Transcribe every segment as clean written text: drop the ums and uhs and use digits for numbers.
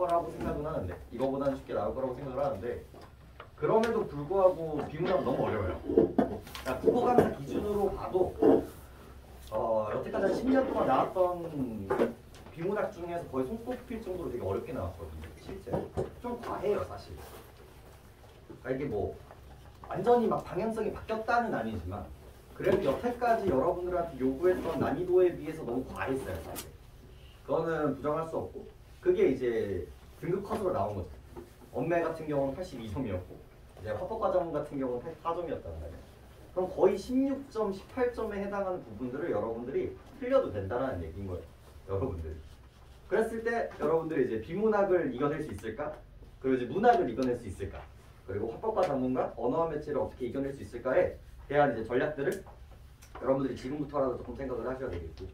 거라고 생각은 하는데 이거보다는 쉽게 나올 거라고 생각을 하는데 그럼에도 불구하고 비문학은 너무 어려워요. 그러니까 국어강사 기준으로 봐도 여태까지 한 10년 동안 나왔던 비문학 중에서 거의 손꼽힐 정도로 되게 어렵게 나왔거든요. 실제 좀 과해요 사실. 그러니까 이게 뭐 완전히 막 방향성이 바뀌었다는 아니지만 그래도 여태까지 여러분들한테 요구했던 난이도에 비해서 너무 과했어요 사실. 그거는 부정할 수 없고 그게 이제 등급 컷으로 나온 거죠. 엄매 같은 경우는 82점이었고 이제 화법과정 같은 경우는 84점이었단 말이에요. 그럼 거의 16점, 18점에 해당하는 부분들을 여러분들이 틀려도 된다는 얘기인 거예요. 여러분들. 그랬을 때 여러분들이 이제 비문학을 이겨낼 수 있을까? 그리고 이제 문학을 이겨낼 수 있을까? 그리고 화법과 전문가, 언어와 매체를 어떻게 이겨낼 수 있을까에 대한 이제 전략들을 여러분들이 지금부터라도 조금 생각을 하셔야 되겠고.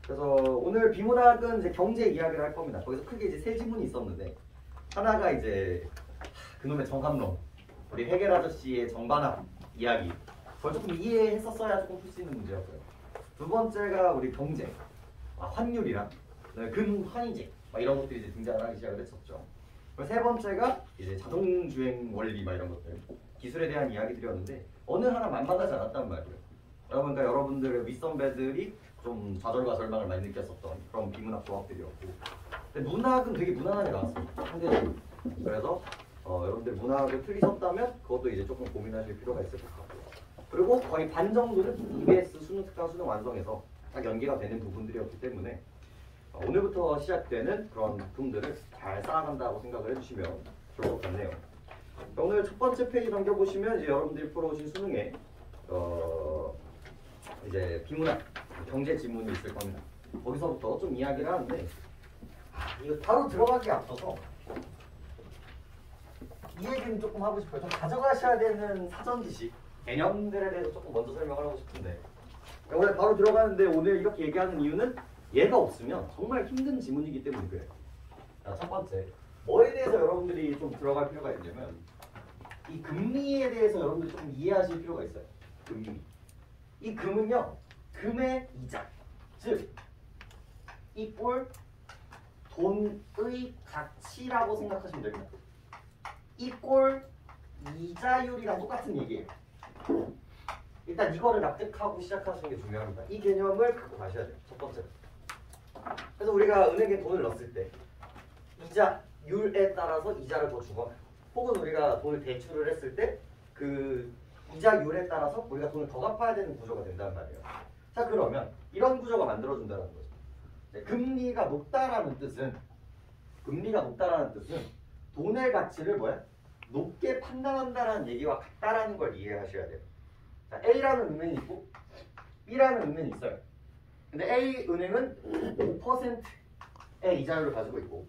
그래서 오늘 비문학은 이제 경제 이야기를 할 겁니다. 거기서 크게 이제 세 지문이 있었는데 하나가 이제 그놈의 정합론, 우리 헤겔 아저씨의 정반합 이야기. 그걸 조금 이해했었어야 조금 풀 수 있는 문제였고요. 두 번째가 우리 경제, 환율이랑 근환이제 이런 것들이 이제 등장하기 시작을 했었죠. 그리고 세 번째가 이제 자동주행 원리 이런 것들, 기술에 대한 이야기들이었는데 어느 하나 만만하지 않았단 말이에요. 그러니까 여러분들의 윗선배들이 좀 좌절과 절망을 많이 느꼈었던 그런 비문학 조합들이었고, 근데 문학은 되게 무난하게 나왔습니다. 상대적으로. 그래서 여러분들 문학을 틀리셨다면 그것도 이제 조금 고민하실 필요가 있을 것 같고요. 그리고 거의 반 정도는 EBS 수능 특강 수능 완성에서 딱 연계가 되는 부분들이었기 때문에 오늘부터 시작되는 그런 부품들을 잘 쌓아간다고 생각을 해주시면 좋을 것 같네요. 오늘 첫 번째 페이지 넘겨보시면 이제 여러분들이 풀어오신 수능에 이제 비문학 경제 지문이 있을 겁니다. 거기서부터 좀 이야기를 하는데 이거 바로 들어가기 앞서서 이 얘기는 조금 하고 싶어요. 좀 가져가셔야 되는 사전 지식, 개념들에 대해서 조금 먼저 설명을 하고 싶은데 오늘 바로 들어가는데 오늘 이렇게 얘기하는 이유는 얘가 없으면 정말 힘든 지문이기 때문에 그래요. 자, 첫 번째, 뭐에 대해서 여러분들이 좀 들어갈 필요가 있냐면 이 금리에 대해서 여러분들이 조금 이해하실 필요가 있어요. 금리. 이 금은요, 금의 이자, 즉 이꼴 돈의 가치라고 생각하시면 됩니다. 이꼴 이자율이랑 똑같은 얘기예요. 일단 이거를 납득하고 시작하시는 게 중요합니다. 이 개념을 갖고 가셔야 돼요. 첫 번째로. 그래서 우리가 은행에 돈을 넣었을 때 이자율에 따라서 이자를 더 주거나 혹은 우리가 돈을 대출을 했을 때 그 이자율에 따라서 우리가 돈을 더 갚아야 되는 구조가 된단 말이에요. 자, 그러면 이런 구조가 만들어준다는 거죠. 금리가 높다라는 뜻은 돈의 가치를 높게 판단한다라는 얘기와 같다라는 걸 이해하셔야 돼요. 자, A라는 은행이 있고 B라는 은행이 있어요. 근데 A 은행은 5%의 이자율을 가지고 있고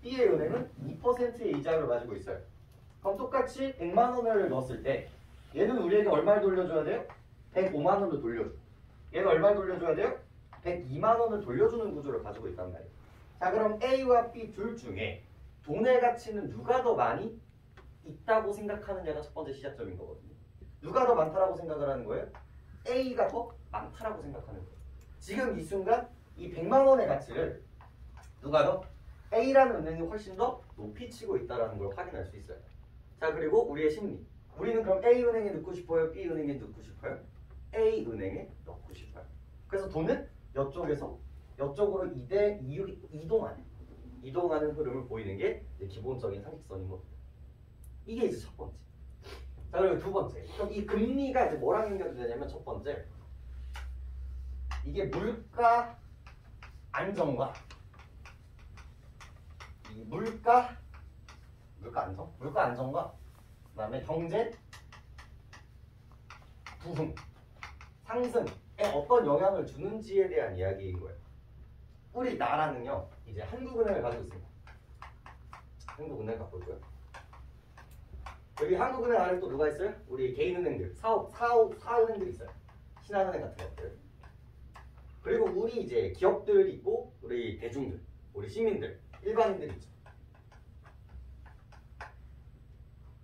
B의 은행은 2%의 이자율을 가지고 있어요. 그럼 똑같이 100만 원을 넣었을 때 얘는 우리에게 얼마를 돌려줘야 돼요? 105만 원을 돌려줘. 얘는 얼마를 돌려줘야 돼요? 102만 원을 돌려주는 구조를 가지고 있단 말이에요. 자, 그럼 A와 B 둘 중에 돈의 가치는 누가 더 많이 있다고 생각하느냐가 첫 번째 시작점인 거거든요. 누가 더 많다라고 생각을 하는 거예요? A가 더 많다라고 생각하는 거예요. 지금 이 순간 이 100만 원의 가치를 누가 더? A라는 은행이 훨씬 더 높이 치고 있다는 걸 확인할 수 있어요. 자, 그리고 우리의 심리. 우리는 그럼 A은행에 넣고 싶어요? B은행에 넣고 싶어요? A은행에 넣고 싶어요. 그래서 돈은 이쪽에서 이쪽으로 이동하는 흐름을 보이는 게 기본적인 상식선인 겁니다. 이게 이제 첫 번째. 자, 그리고 두 번째. 그럼 이 금리가 이제 뭐랑 연결이 되냐면 첫 번째. 이게 물가 안정과 이 물가 안정과 그다음에 경제 부흥 상승에 어떤 영향을 주는지에 대한 이야기인 거예요. 우리 나라는요 이제 한국은행을 가지고 있습니다. 한국은행 갖고 있고요. 여기 한국은행 안에 또 누가 있어요? 우리 개인은행들, 사은행들이 있어요. 신한은행 같은 것들. 그리고 우리 이제 기업들이 있고 우리 대중들, 우리 시민들, 일반인들이 있죠.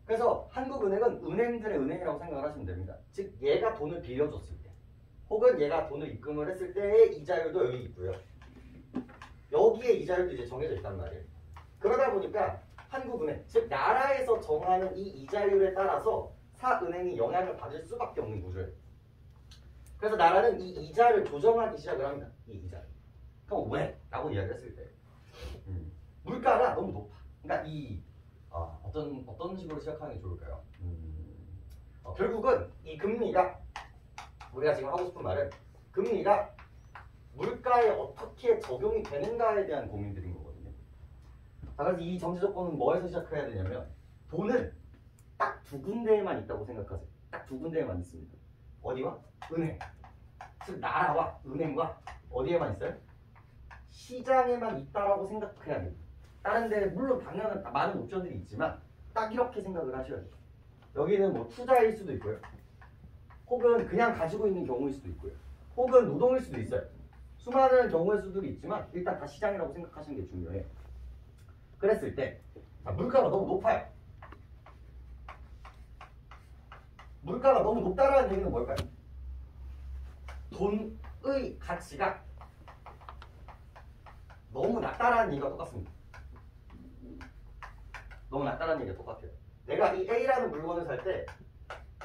그래서 한국은행은 은행들의 은행이라고 생각을 하시면 됩니다. 즉 얘가 돈을 빌려줬을 때 혹은 얘가 돈을 입금을 했을 때의 이자율도 여기 있고요. 여기에 이자율도 이제 정해져 있단 말이에요. 그러다 보니까 한국은행, 즉 나라에서 정하는 이 이자율에 따라서 사은행이 영향을 받을 수밖에 없는 구조예요. 그래서 나라는 이 이자를 조정하기 시작을 합니다. 이 이자를. 그럼 왜? 라고 이야기했을 때 물가가 너무 높아. 그러니까 어떤 식으로 시작하는 게 좋을까요? 결국은 이 금리가 우리가 지금 하고 싶은 말은 금리가 물가에 어떻게 적용이 되는가에 대한 고민들인 거거든요. 자, 그래서 이 정지 조건은 뭐에서 시작해야 되냐면 돈은 딱 두 군데에만 있다고 생각하세요. 딱 두 군데에만 있습니다. 어디와? 은행. 즉 나라와 은행과 어디에만 있어요? 시장에만 있다라고 생각해야 돼요. 다른 데 물론 당연한 많은 옵션들이 있지만 딱 이렇게 생각을 하셔야 돼요. 여기는 뭐 투자일 수도 있고요. 혹은 그냥 가지고 있는 경우일 수도 있고요. 혹은 노동일 수도 있어요. 수많은 경우의 수들이 있지만 일단 다 시장이라고 생각하시는 게 중요해요. 그랬을 때 물가가 너무 높아요. 물가가 너무 높다라는 얘기는 뭘까요? 돈의 가치가 너무 낮다라는 얘기가 똑같습니다. 너무 낮다라는 얘기가 똑같아요. 내가 이 A라는 물건을 살 때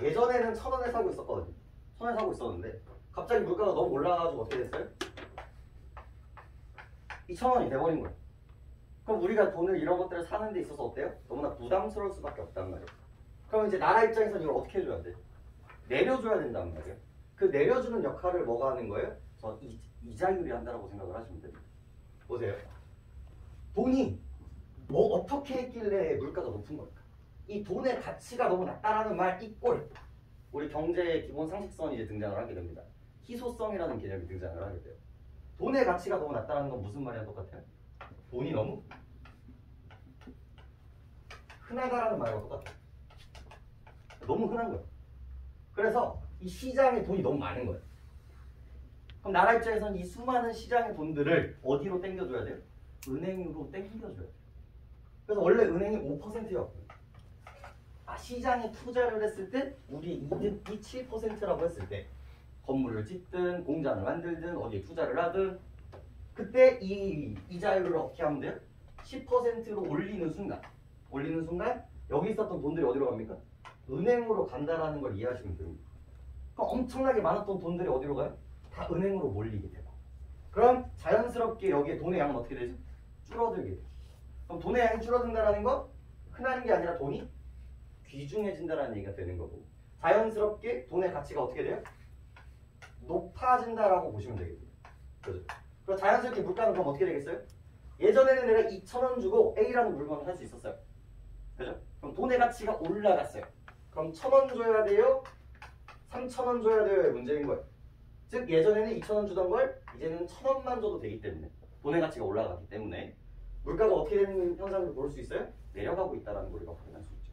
예전에는 1,000원에 사고 있었거든요. 1,000원에 사고 있었는데 갑자기 물가가 너무 올라가가지고 어떻게 됐어요? 2,000원이 돼버린 거예요. 그럼 우리가 돈을 이런 것들을 사는 데 있어서 어때요? 너무나 부담스러울 수밖에 없단 말이에요. 그럼 이제 나라 입장에서는 이걸 어떻게 해줘야 돼? 내려줘야 된단 말이에요. 그 내려주는 역할을 뭐가 하는 거예요? 저 이자율이 한다라고 생각을 하시면 됩니다. 보세요. 돈이 뭐 어떻게 했길래 물가가 높은 걸까? 이 돈의 가치가 너무 낮다라는 말 이꼴 우리 경제의 기본 상식선이 이제 등장을 하게 됩니다. 희소성이라는 개념이 등장을 하게 돼요. 돈의 가치가 너무 낮다는 건 무슨 말이랑 똑같아요? 돈이 너무 흔하다라는 말과 똑같아요. 너무 흔한 거예요. 그래서 이 시장에 돈이 너무 많은 거예요. 그럼 나라 입장에서는 이 수많은 시장의 돈들을 어디로 땡겨줘야 돼요? 은행으로 땡겨줘야 돼요. 그래서 원래 은행이 5%였거든요. 시장에 투자를 했을 때 우리 이득이 7%라고 했을 때 건물을 짓든 공장을 만들든 어디에 투자를 하든 그때 이 이자율을 어떻게 하면 돼요? 10%로 올리는 순간 여기 있었던 돈들이 어디로 갑니까? 은행으로 간다라는 걸 이해하시면 됩니다. 그럼 엄청나게 많았던 돈들이 어디로 가요? 다 은행으로 몰리게 되고 그럼 자연스럽게 여기에 돈의 양은 어떻게 되죠? 줄어들게 돼요. 그럼 돈의 양이 줄어든다는 건 흔한 게 아니라 돈이 귀중해진다라는 얘기가 되는 거고 자연스럽게 돈의 가치가 어떻게 돼요? 높아진다라고 보시면 되겠죠. 그죠? 그럼 자연스럽게 물가는 그럼 어떻게 되겠어요? 예전에는 내가 2,000원 주고 A라는 물건을 살 수 있었어요. 그죠? 그럼 돈의 가치가 올라갔어요. 그럼 1,000원 줘야 돼요? 3,000원 줘야 돼요의 문제인 거예요. 즉 예전에는 2,000원 주던 걸 이제는 1,000원만 줘도 되기 때문에 돈의 가치가 올라가기 때문에 물가가 어떻게 되는 현상을 볼 수 있어요? 내려가고 있다는 걸 우리가 확인할 수 있죠.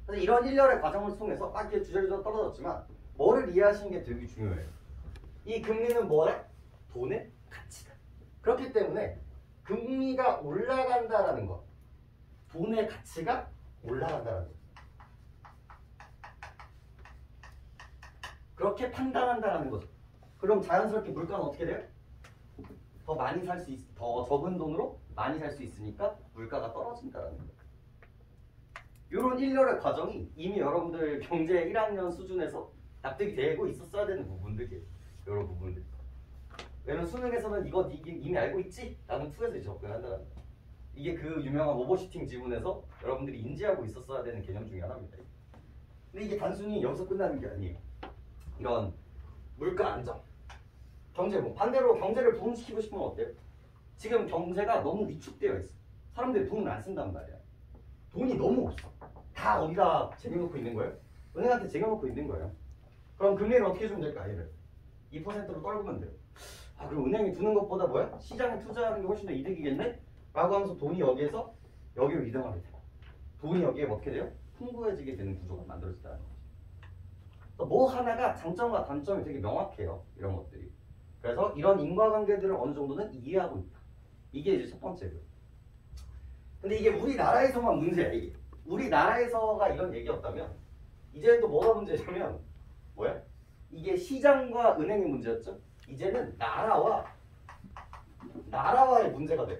그래서 이런 일련의 과정을 통해서 막 이렇게 주저리주저 떨어졌지만 뭐를 이해하시는 게 되게 중요해요. 이 금리는 뭐래? 돈의 가치다. 그렇기 때문에 금리가 올라간다라는 것, 돈의 가치가 올라간다라는 것. 그렇게 판단한다라는 거죠. 그럼 자연스럽게 물가는 어떻게 돼요? 더 많이 살 수 더 적은 돈으로 많이 살 수 있으니까 물가가 떨어진다라는 거예요. 이런 일련의 과정이 이미 여러분들 경제 1학년 수준에서 납득이 되고 있었어야 되는 부분들이에요. 이런 부분들. 왜냐면 수능에서는 이거 이미 알고 있지? 라는 투에서 이제 접근한다는 거예요. 이게 그 유명한 오버슈팅 지문에서 여러분들이 인지하고 있었어야 되는 개념 중에 하나입니다. 근데 이게 단순히 여기서 끝나는 게 아니에요. 이런 물가 안정, 경제 반대로 경제를 부흥시키고 싶으면 어때요? 지금 경제가 너무 위축되어 있어. 사람들이 돈을 안 쓴단 말이야. 돈이 너무 없어. 다 어디다 쟁여놓고 있는 거예요? 은행한테 쟁여놓고 있는 거예요. 그럼 금리를 어떻게 주면 될까? 얘를 2%로 떨구면 돼요. 그럼 은행에 두는 것보다 뭐야? 시장에 투자하는 게 훨씬 더 이득이겠네? 라고 하면서 돈이 여기에서 여기로 이동하게 돼요. 돈이 여기에 어떻게 돼요? 풍부해지게 되는 구조가 만들어진다는 거죠. 뭐 하나가 장점과 단점이 되게 명확해요. 이런 것들이. 그래서 이런 인과관계들을 어느 정도는 이해하고 있다. 이게 이제 첫 번째고요. 근데 이게 우리나라에서만 문제야. 이게. 우리나라에서가 이런 얘기였다면 이제는 또 뭐가 문제냐면 뭐야? 이게 시장과 은행의 문제였죠. 이제는 나라와의 문제가 돼요.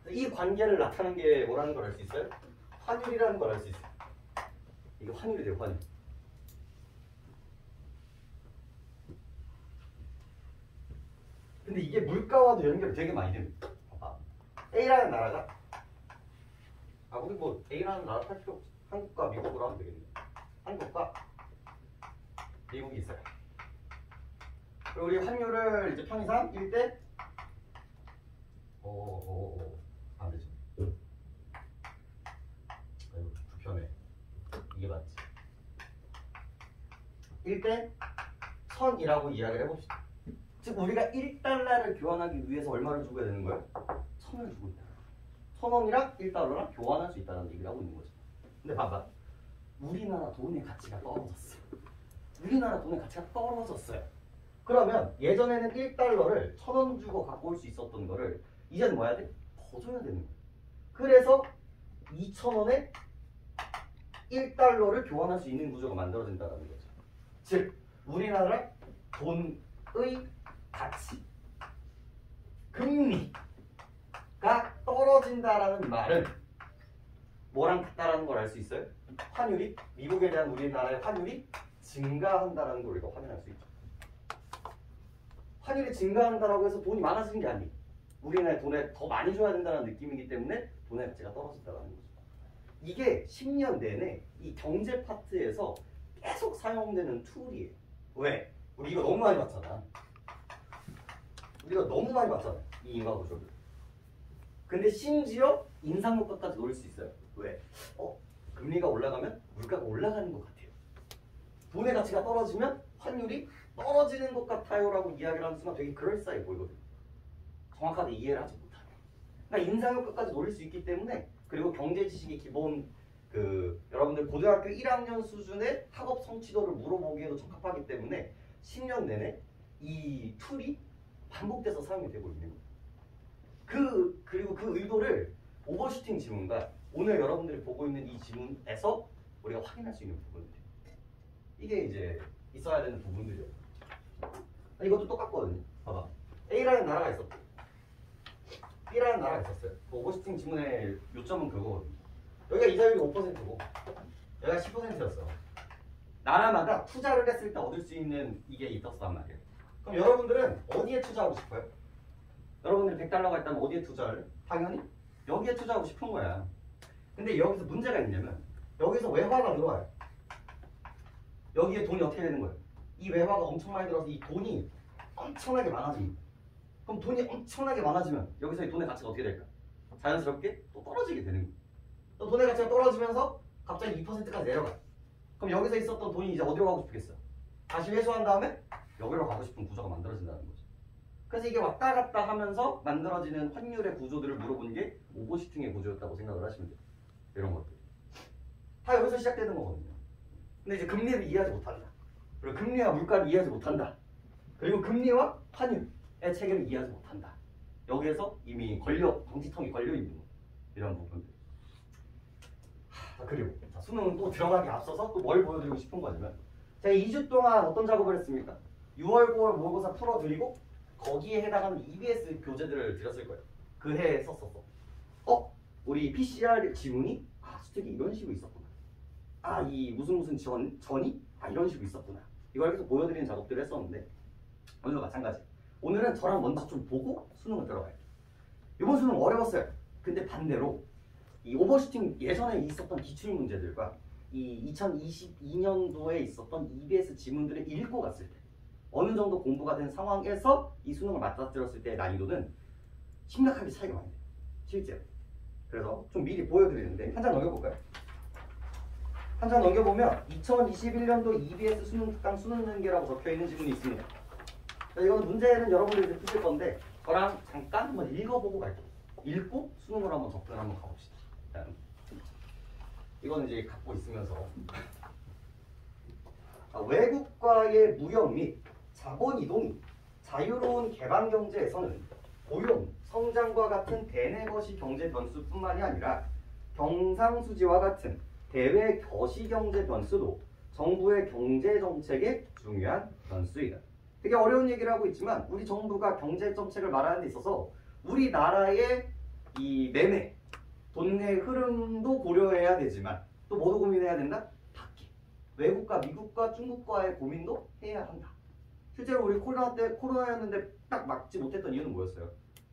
이 관계를 나타내는 게 뭐라는 걸 알 수 있어요? 환율이라는 걸 알 수 있어요. 이게 환율이 돼요, 환율. 근데 이게 물가와도 연결이 되게 많이 됩니다. 봐봐. A라는 나라가 우리 뭐 A라는 나라 탈 필요 없지. 한국과 미국으로 하면 되겠네. 한국과 미국이 있어요. 그리고 우리 환율을 이제 편의상 1대 안 되지. 아이고 불편해. 이게 맞지. 1대 1000이라고 이야기를 해봅시다. 즉 우리가 1달러를 교환하기 위해서 얼마를 주고 해야 되는 거야? 1000을 주고 있다. 1000원이랑 1달러랑 교환할 수 있다는 얘기를 하고 있는 거죠. 근데 봐봐. 우리나라 돈의 가치가 떨어졌어. 우리나라 돈의 가치가 떨어졌어요. 그러면 예전에는 1달러를 1000원 주고 갖고 올 수 있었던 거를 이제는 뭐 해야 돼? 더 줘야 되는 거야. 그래서 2000원에 1달러를 교환할 수 있는 구조가 만들어진다는 거죠. 즉 우리나라 돈의 가치, 금리가 떨어진다라는 말은 뭐랑 같다라는 걸 알 수 있어요? 환율이, 미국에 대한 우리나라의 환율이 증가한다라는 걸 우리가 확인할 수 있죠. 환율이 증가한다라고 해서 돈이 많아지는 게 아니에요. 우리나라의 돈에 더 많이 줘야 된다는 느낌이기 때문에 돈의 가치가 떨어진다는 거죠. 이게 10년 내내 이 경제 파트에서 계속 사용되는 툴이에요. 왜? 우리 이거 너무 많이 봤잖아. 우리가 너무 많이 봤잖아. 이 인과구조를. 근데 심지어 인상 효과까지 노릴 수 있어요. 왜? 금리가 올라가면 물가가 올라가는 것 같아요. 돈의 가치가 떨어지면 환율이 떨어지는 것 같아요 라고 이야기를 하는 순간 되게 그럴싸해 보이거든요. 정확하게 이해를 하지 못하면. 그러니까 인상 효과까지 노릴 수 있기 때문에, 그리고 경제 지식의 기본 여러분들 고등학교 1학년 수준의 학업 성취도를 물어보기에도 적합하기 때문에 10년 내내 이 툴이 반복돼서 사용이 되고 있는 거예요. 그리고 그 의도를 오버슈팅 지문과 오늘 여러분들이 보고 있는 이 지문에서 우리가 확인할 수 있는 부분들. 이게 이제 있어야 되는 부분들이에요. 이것도 똑같거든요. 봐봐. A라는 나라가 있었고 B라는 나라가 있었어요. 오버슈팅 지문의 요점은 그거거든요. 여기가 이자율이 5%고 여기가 10%였어. 나라마다 투자를 했을 때 얻을 수 있는 이게 있었단 말이에요. 그럼 여러분들은 어디에 투자하고 싶어요? 여러분들이 100달러가 있다면 어디에 투자를? 당연히 여기에 투자하고 싶은 거야. 근데 여기서 문제가 있냐면 여기서 외화가 들어와요. 여기에 돈이 어떻게 되는 거예요? 이 외화가 엄청 많이 들어서 이 돈이 엄청나게 많아집니다. 그럼 돈이 엄청나게 많아지면 여기서 이 돈의 가치가 어떻게 될까? 자연스럽게 또 떨어지게 되는 거예요. 또 돈의 가치가 떨어지면서 갑자기 2%까지 내려가. 그럼 여기서 있었던 돈이 이제 어디로 가고 싶겠어요? 다시 회수한 다음에 여기로 가고 싶은 구조가 만들어진다는 거죠. 그래서 이게 왔다 갔다 하면서 만들어지는 환율의 구조들을 물어본 게 오버슈팅의 구조였다고 생각을 하시면 돼요. 이런 것들. 다 여기서 시작되는 거거든요. 근데 이제 금리를 이해하지 못한다. 그리고 금리와 물가를 이해하지 못한다. 그리고 금리와 환율의 체계를 이해하지 못한다. 여기에서 이미 정치통이 걸려있는 거. 이런 부분들. 그리고 수능은 또 들어가기 앞서서 또 뭘 보여드리고 싶은 거냐면 제가 2주 동안 어떤 작업을 했습니까? 6월, 9월 모의고사 풀어드리고 거기에 해당하는 EBS 교재들을 드렸을 거예요. 그 해에 썼었어. 우리 PCR 지문이 수특이 이런 식으로 있었구나. 이 무슨 전이 이런 식으로 있었구나. 이걸 계속 보여드리는 작업들을 했었는데 오늘도 마찬가지. 오늘은 저랑 먼저 좀 보고 수능을 들어가요. 이번 수능 어려웠어요. 근데 반대로 이 오버슈팅 예전에 있었던 기출 문제들과 이 2022년도에 있었던 EBS 지문들을 읽고 갔을 때 어느 정도 공부가 된 상황에서 이 수능을 맞닥뜨렸을 때의 난이도는 심각하게 차이가 많이 돼요. 실제로. 그래서 좀 미리 보여드리는데 한 장 넘겨볼까요? 한 장 넘겨보면 2021년도 EBS 수능 특강 수능 연계라고 적혀있는 지문이 있습니다. 이건 문제는 여러분들이 푸실 건데 저랑 잠깐 한번 읽어보고 갈게요. 읽고 수능으로 한번 접근을 한번 가봅시다. 이건 이제 갖고 있으면서 외국과의 무역 및 자본 이동이 자유로운 개방 경제에서는 고용, 성장과 같은 대내 거시 경제 변수뿐만이 아니라 경상수지와 같은 대외 거시 경제 변수도 정부의 경제 정책의 중요한 변수이다. 되게 어려운 얘기를 하고 있지만 우리 정부가 경제 정책을 말하는 데 있어서 우리나라의 이 매매, 돈의 흐름도 고려해야 되지만 또 뭐도 고민해야 된다? 밖에 외국과 미국과 중국과의 고민도 해야 한다. 실제로 우리 코로나였는데 딱 막지 못했던 이유는 뭐였어요?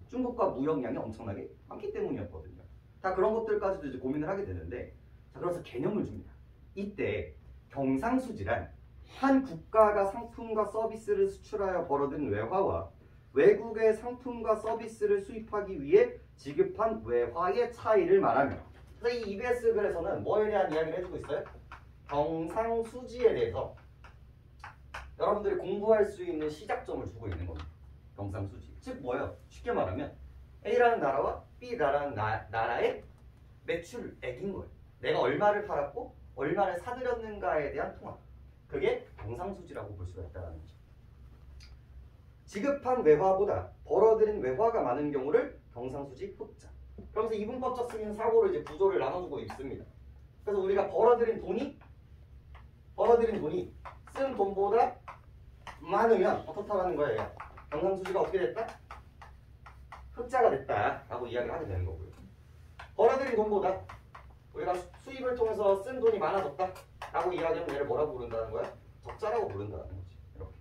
중국과 무역량이 엄청나게 많기 때문이었거든요. 다 그런 것들까지도 이제 고민을 하게 되는데, 자, 그래서 개념을 줍니다. 이때 경상수지란 한 국가가 상품과 서비스를 수출하여 벌어든 외화와 외국의 상품과 서비스를 수입하기 위해 지급한 외화의 차이를 말하며, 그래서 이 EBS 글에서는 뭐에 대한 이야기를 해주고 있어요? 경상수지에 대해서 여러분들이 공부할 수 있는 시작점을 주고 있는 겁니다. 경상수지. 즉 뭐예요? 쉽게 말하면 A라는 나라와 B라는 나라의 매출액인 거예요. 내가 얼마를 팔았고 얼마를 사들였는가에 대한 통합. 그게 경상수지라고 볼 수가 있다는 거죠. 지급한 외화보다 벌어들인 외화가 많은 경우를 경상수지 흑자. 그러면서 이분법적 쓰기는 사고로 이제 구조를 나눠주고 있습니다. 그래서 우리가 벌어들인 돈이 쓴 돈보다 많으면 어떻다라는 거예요? 경상수지가 어떻게 됐다? 흑자가 됐다라고 이야기를 하게 되는 거고요. 벌어들인 돈보다 우리가 수입을 통해서 쓴 돈이 많아졌다라고 이야기하면 얘를 뭐라고 부른다는 거야? 적자라고 부른다는 거지. 이렇게.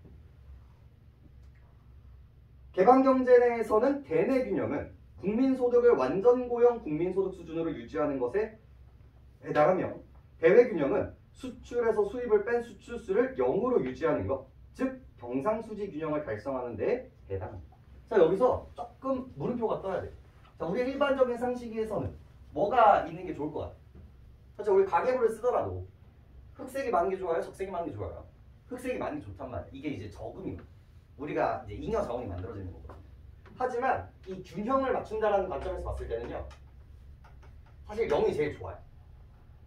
개방경제 내에서는 대내 균형은 국민소득을 완전 고용 국민소득 수준으로 유지하는 것에 해당하며, 대외 균형은 수출에서 수입을 뺀 수출수를 0으로 유지하는 것, 즉 경상수지 균형을 달성하는 데 해당합니다. 자, 여기서 조금 물음표가 떠야 돼. 자, 우리 일반적인 상식에서는 뭐가 있는 게 좋을 것 같아? 그렇죠? 우리 가계부를 쓰더라도 흑색이 많은 게 좋아요? 적색이 많은 게 좋아요? 흑색이 많은 게 좋단 말이야. 이게 이제 적응이고 우리가 이제 잉여 자원이 만들어지는 거거든요. 하지만 이 균형을 맞춘다는 관점에서 봤을 때는요, 사실 0이 제일 좋아요.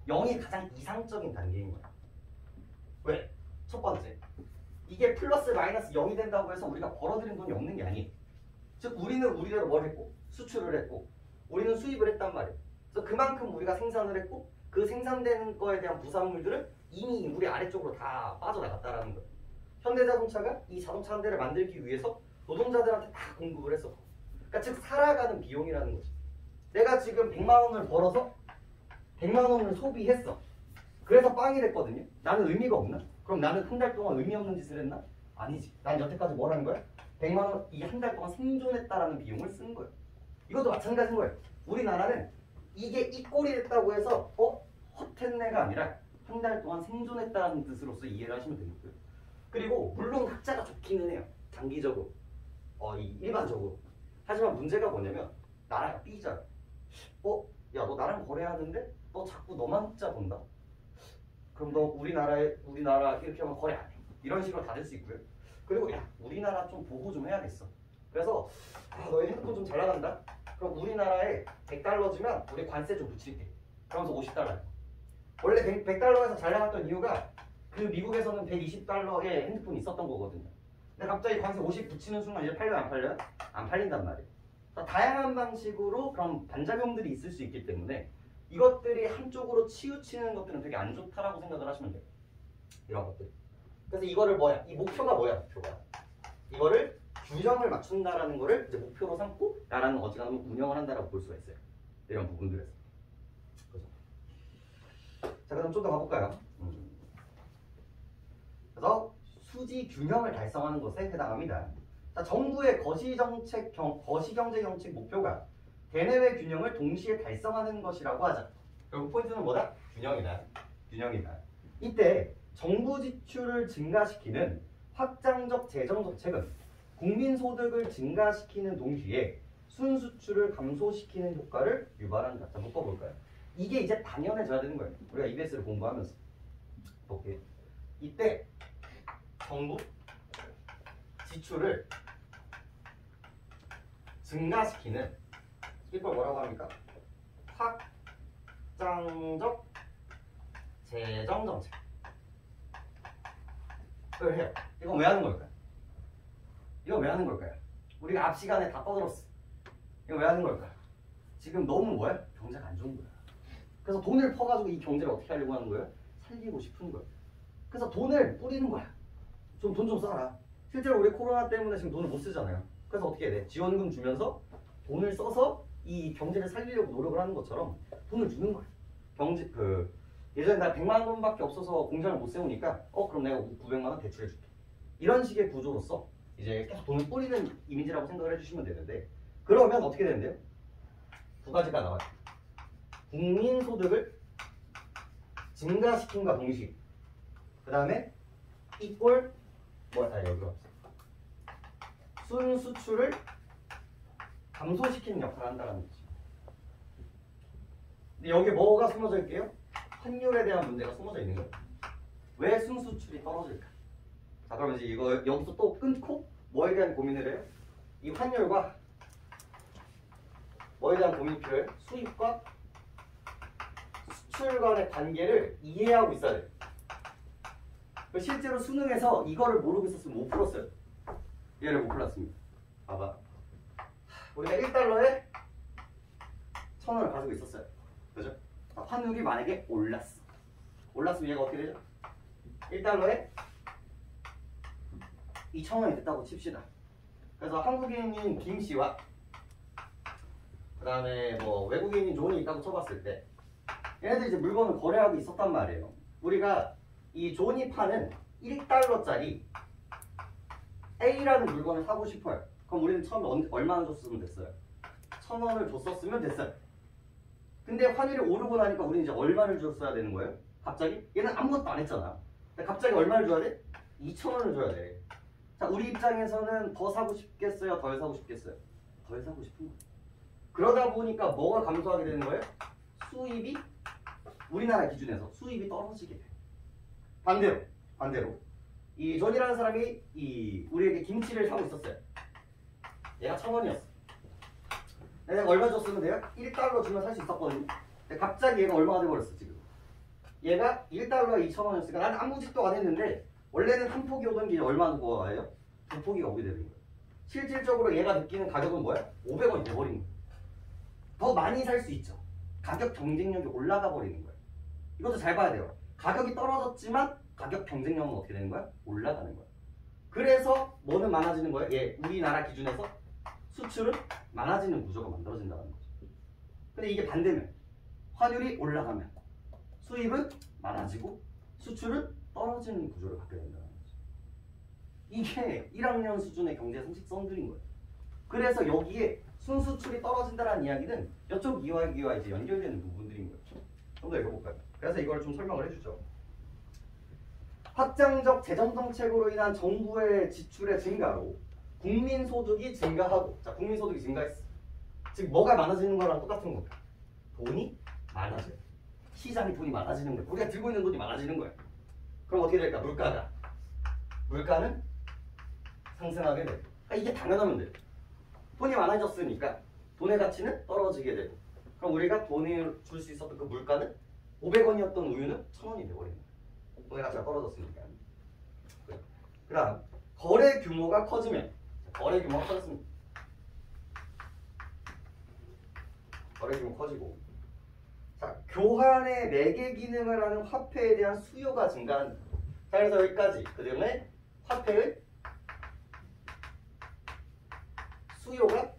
0이 가장 이상적인 단계인 거야. 왜? 첫 번째, 이게 플러스 마이너스 0이 된다고 해서 우리가 벌어들인 돈이 없는 게 아니에요. 즉 우리는 우리대로 뭘 했고 수출을 했고 우리는 수입을 했단 말이에요. 그래서 그만큼 우리가 생산을 했고 그 생산된 거에 대한 부산물들은 이미 우리 아래쪽으로 다 빠져나갔다라는 거예요. 현대자동차가 이 자동차 한 대를 만들기 위해서 노동자들한테 다 공급을 했었고, 그러니까 즉 살아가는 비용이라는 거지. 내가 지금 100만 원을 벌어서 100만 원을 소비했어. 그래서 빵이 됐거든요. 나는 의미가 없나? 그럼 나는 한 달 동안 의미 없는 짓을 했나? 아니지. 난 여태까지 뭘 하는 거야? 100만 원 이 한 달 동안 생존했다라는 비용을 쓴 거예요. 이것도 마찬가지인 거예요. 우리나라는 이게 이 꼴이 됐다고 해서 헛했네가 아니라 한 달 동안 생존했다는 뜻으로서 이해를 하시면 되고요. 그리고 물론 흑자가 좋기는 해요. 장기적으로. 일반적으로. 하지만 문제가 뭐냐면 나라가 삐져요. 야, 너 나랑 거래하는데 너 자꾸 너만 흑자 본다? 그럼 너 우리나라 이렇게 하면 거래 안 해. 이런 식으로 다 될 수 있고요. 그리고 야, 우리나라 좀 보호 좀 해야겠어. 그래서 너희 핸드폰 좀 잘 나간다? 그럼 우리나라에 100달러지만 우리 관세 좀 붙일게. 그러면서 50달러. 원래 100달러에서 잘 나갔던 이유가 그 미국에서는 120달러에 핸드폰이 있었던 거거든요. 근데 갑자기 관세 50 붙이는 순간 이제 팔려요? 안 팔려요? 안 팔린단 말이에요. 다양한 방식으로 그런 반작용들이 있을 수 있기 때문에 이것들이 한쪽으로 치우치는 것들은 되게 안 좋다라고 생각을 하시면 돼요. 이런 것들. 그래서 이거를 뭐야? 이 목표가 뭐야? 목표가. 이거를 균형을 맞춘다라는 거를 이제 목표로 삼고 나라는 어지간하면 운영을 한다라고 볼 수가 있어요. 이런 부분들에서. 그죠? 자, 그럼 좀 더 가볼까요? 그래서 수지 균형을 달성하는 것에 해당합니다. 자, 정부의 거시경제 정책 목표가 대내외 균형을 동시에 달성하는 것이라고 하자. 결국 포인트는 뭐다? 균형이다. 균형이다. 이때 정부 지출을 증가시키는 확장적 재정 정책은 국민소득을 증가시키는 동시에 순수출을 감소시키는 효과를 유발한다. 자, 묶어볼까요? 이게 이제 당연해져야 되는 거예요. 우리가 EBS를 공부하면서. 볼게요. 이때 정부 지출을 증가시키는 이걸 뭐라고 합니까? 확장적 재정 정책을 해요. 이건 왜 하는 걸까요? 이거 왜 하는 걸까요? 우리가 앞 시간에 다 떠들었어. 이거 왜 하는 걸까요? 지금 너무 뭐야? 경제가 안 좋은 거야. 그래서 돈을 퍼가지고 이 경제를 어떻게 하려고 하는 거예요? 살리고 싶은 거예요. 그래서 돈을 뿌리는 거야. 좀 돈 좀 써라. 실제로 우리 코로나 때문에 지금 돈을 못 쓰잖아요. 그래서 어떻게 해야 돼? 지원금 주면서 돈을 써서 이 경제를 살리려고 노력을 하는 것처럼 돈을 주는 거야. 예전에 나 100만 원밖에 없어서 공장을 못 세우니까 그럼 내가 900만 원 대출해 줄게. 이런 식의 구조로서 이제 계속 돈을 뿌리는 이미지라고 생각을 해주시면 되는데, 그러면 어떻게 되는데요? 두 가지가 나와요. 국민소득을 증가시킨과 동시에 그 다음에 이꼴 여기가 순수출을 감소시키는 역할을 한다는 거지. 근데 여기에 뭐가 숨어져 있게요? 환율에 대한 문제가 숨어져 있는 거예요. 왜 순수출이 떨어질까? 자, 그러면 이제 이거 여기서 또 끊고 뭐에 대한 고민을 해요? 이 환율과 뭐에 대한 고민이 필요해요? 수입과 수출 간의 관계를 이해하고 있어야 돼요. 실제로 수능에서 이거를 모르고 있었으면 못 풀었어요. 얘를 못 풀었습니다. 봐봐. 우리가 1달러에 1,000원을 가지고 있었어요. 그죠? 환율이 만약에 올랐어. 올랐으면 얘가 어떻게 되죠? 1달러에 2,000원이 됐다고 칩시다. 그래서 한국인인 김 씨와 그 다음에 뭐 외국인인 존이 있다고 쳐봤을 때 얘네들이 이제 물건을 거래하고 있었단 말이에요. 우리가 이 존이 파는 1달러짜리 A라는 물건을 사고 싶어요. 그럼 우리는 처음에 얼마나 줬으면 됐어요? 1,000원을 줬었으면 됐어요. 근데 환율이 오르고 나니까 우리는 이제 얼마를 줬어야 되는 거예요? 갑자기? 얘는 아무것도 안 했잖아. 근데 갑자기 얼마를 줘야 돼? 2,000원을 줘야 돼. 자, 우리 입장에서는 더 사고 싶겠어요? 덜 사고 싶겠어요? 덜 사고 싶은 거예요. 그러다 보니까 뭐가 감소하게 되는 거예요? 수입이 우리나라 기준에서 수입이 떨어지게 돼요. 반대로 이 존이라는 사람이 우리에게 김치를 사고 있었어요. 얘가 1,000원이었어. 내가 얼마 줬으면 돼요? 1달러 주면 살 수 있었거든요. 근데 갑자기 얘가 얼마가 돼버렸어 지금. 얘가 1달러에 2,000원이었으니까 나는 아무 짓도 안 했는데 원래는 한 폭이 오던 게 얼마 누고 와요? 두 폭이가 오게 되는 거예요. 실질적으로 얘가 느끼는 가격은 뭐야? 500원이 돼버린 거예요. 더 많이 살 수 있죠. 가격 경쟁력이 올라가 버리는 거예요. 이것도 잘 봐야 돼요. 가격이 떨어졌지만 가격 경쟁력은 어떻게 되는 거야? 올라가는 거야. 그래서 뭐는 많아지는 거예요? 우리나라 기준에서 수출은 많아지는 구조가 만들어진다는 거죠. 근데 이게 반대면 환율이 올라가면 수입은 많아지고 수출은 떨어지는 구조를 갖게 된다는 거죠. 이게 1학년 수준의 경제 상식성들인 거예요. 그래서 여기에 순수출이 떨어진다는 이야기는 이쪽 이야기와 이제 연결되는 부분들인 거죠. 좀 더 읽어볼까요? 그래서 이걸 좀 설명을 해주죠. 확장적 재정정책으로 인한 정부의 지출의 증가로 국민소득이 증가하고, 자, 국민소득이 증가했어. 즉 뭐가 많아지는 거랑 똑같은 거야. 돈이 많아져요. 시장이 돈이 많아지는 거예요. 우리가 들고 있는 돈이 많아지는 거예요. 그럼 어떻게 될까? 물가는 상승하게 돼요. 이게 당연하면 돼요. 돈이 많아졌으니까 돈의 가치는 떨어지게 되고, 그럼 우리가 돈을 줄 수 있었던 그 물가는 500원이었던 우유는 1,000원이 돼버리는 거예요. 돈의 가치가 떨어졌으니까. 그 다음 거래 규모가 커지면, 거래 규모가 커졌습니다. 거래 규모 커지고, 자, 교환의 매개 기능을 하는 화폐에 대한 수요가 증가한다. 자, 그래서 여기까지 그 다음에 화폐의 수요가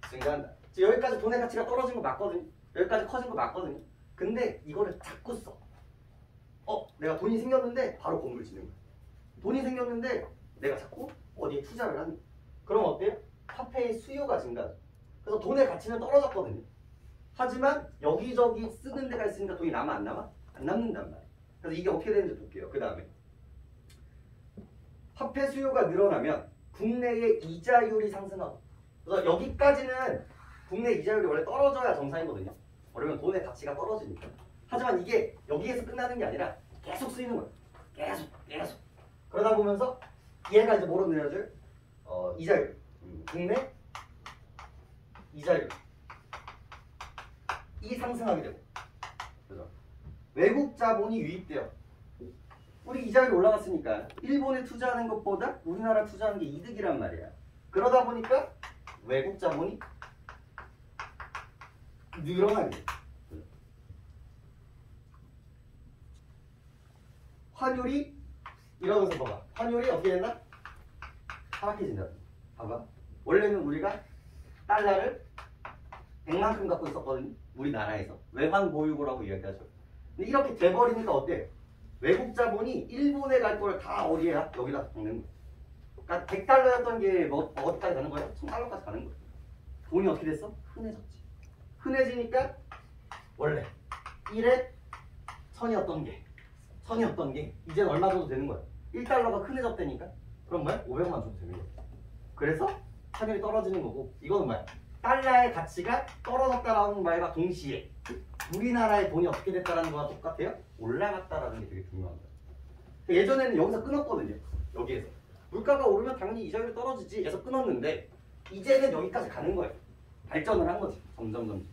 증가한다. 여기까지 돈의 가치가 떨어진 거 맞거든요. 여기까지 커진 거 맞거든요. 근데 이거를 자꾸 써. 내가 돈이 생겼는데 바로 건물 짓는 거야. 돈이 생겼는데 내가 자꾸 어디에 투자를 하는 거야. 그럼 어때요? 화폐의 수요가 증가하죠. 그래서 돈의 가치는 떨어졌거든요. 하지만 여기저기 쓰는 데가 있으니까 돈이 남아 안 남아? 안 남는단 말이에요. 그래서 이게 어떻게 되는지 볼게요. 그 다음에 화폐 수요가 늘어나면 국내의 이자율이 상승하고, 그래서 여기까지는 국내 이자율이 원래 떨어져야 정상이거든요. 그러면 돈의 가치가 떨어지니까. 하지만 이게 여기에서 끝나는 게 아니라 계속 쓰이는 거예요. 계속. 그러다 보면서 얘가 이제 뭐로 늘어져요? 이자율. 국내 이자율. 이 상승하게 되고. 그죠? 외국 자본이 유입돼요. 우리 이자율이 올라갔으니까 일본에 투자하는 것보다 우리나라 투자하는 게 이득이란 말이야. 그러다 보니까 외국 자본이 늘어나게 돼. 환율이 이러면서 봐봐. 환율이 어떻게 된다? 하락해진다. 봐봐. 원래는 우리가 달러를 100만큼 갖고 있었거든요. 우리나라에서. 외환 보유고라고 이야기하죠. 근데 이렇게 돼버리니까 어때? 외국 자본이 일본에 갈 걸 다 어디에야? 여기다 박는 거야. 그러니까 100달러였던 게 뭐 어디까지 가는 거야? 1000달러까지 가는 거야. 돈이 어떻게 됐어? 흔해졌지. 흔해지니까 원래 1에 1000이었던 게 이제는 얼마 정도 되는 거야? 1달러가 흔해졌다니까? 그럼 뭐야? 500만 정도 되는 거야. 그래서 환율이 떨어지는 거고, 이거는 뭐야? 달러의 가치가 떨어졌다라는 말과 동시에 우리나라의 돈이 어떻게 됐다라는 거와 똑같아요? 올라갔다라는 게 되게 중요한 거야. 예전에는 여기서 끊었거든요. 여기에서. 물가가 오르면 당연히 이자율이 떨어지지 해서 끊었는데 이제는 여기까지 가는 거예요. 발전을 한 거지. 점점.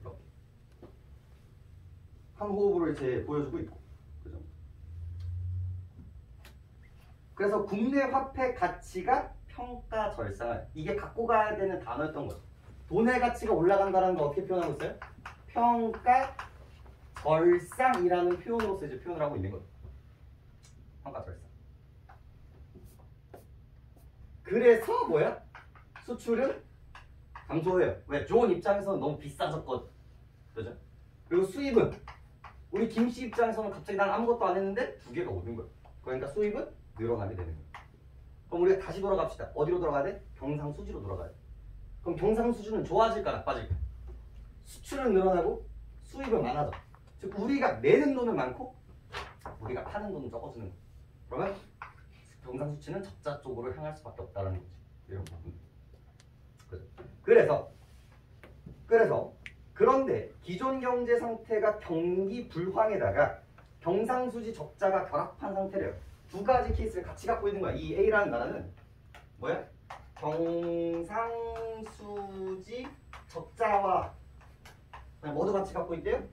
이렇게. 한 호흡으로 이제 보여주고 있고. 그죠? 그래서 국내 화폐 가치가 평가 절상을, 이게 갖고 가야 되는 단어였던 거죠. 돈의 가치가 올라간다는 거 어떻게 표현하고 있어요? 평가 절상이라는 표현으로서 이제 표현을 하고 있는 거죠. 평가 절상. 그래서 뭐야? 수출은 감소해요. 왜? 좋은 입장에서는 너무 비싸졌거든. 그죠? 그리고 수입은 우리 김씨 입장에서는 갑자기 난 아무것도 안 했는데 두 개가 오는 거야. 그러니까 수입은 늘어나게 되는 거야. 그럼 우리가 다시 돌아갑시다. 어디로 돌아가야 돼? 경상수지로 돌아가야 돼. 그럼 경상수지는 좋아질까 나빠질까? 수출은 늘어나고 수입은 많아져. 즉 우리가 내는 돈은 많고 우리가 파는 돈은 적어지는 거야. 그러면 경상수지는 적자 쪽으로 향할 수밖에 없다는 거지. 이런 부분. 그래서 그런데 기존 경제 상태가 경기 불황에다가 경상수지 적자가 결합한 상태래요. 두 가지 케이스를 같이 갖고 있는 거야. 이 A라는 나라는 뭐야? 경상수지 적자와 모두 같이 갖고 있대요.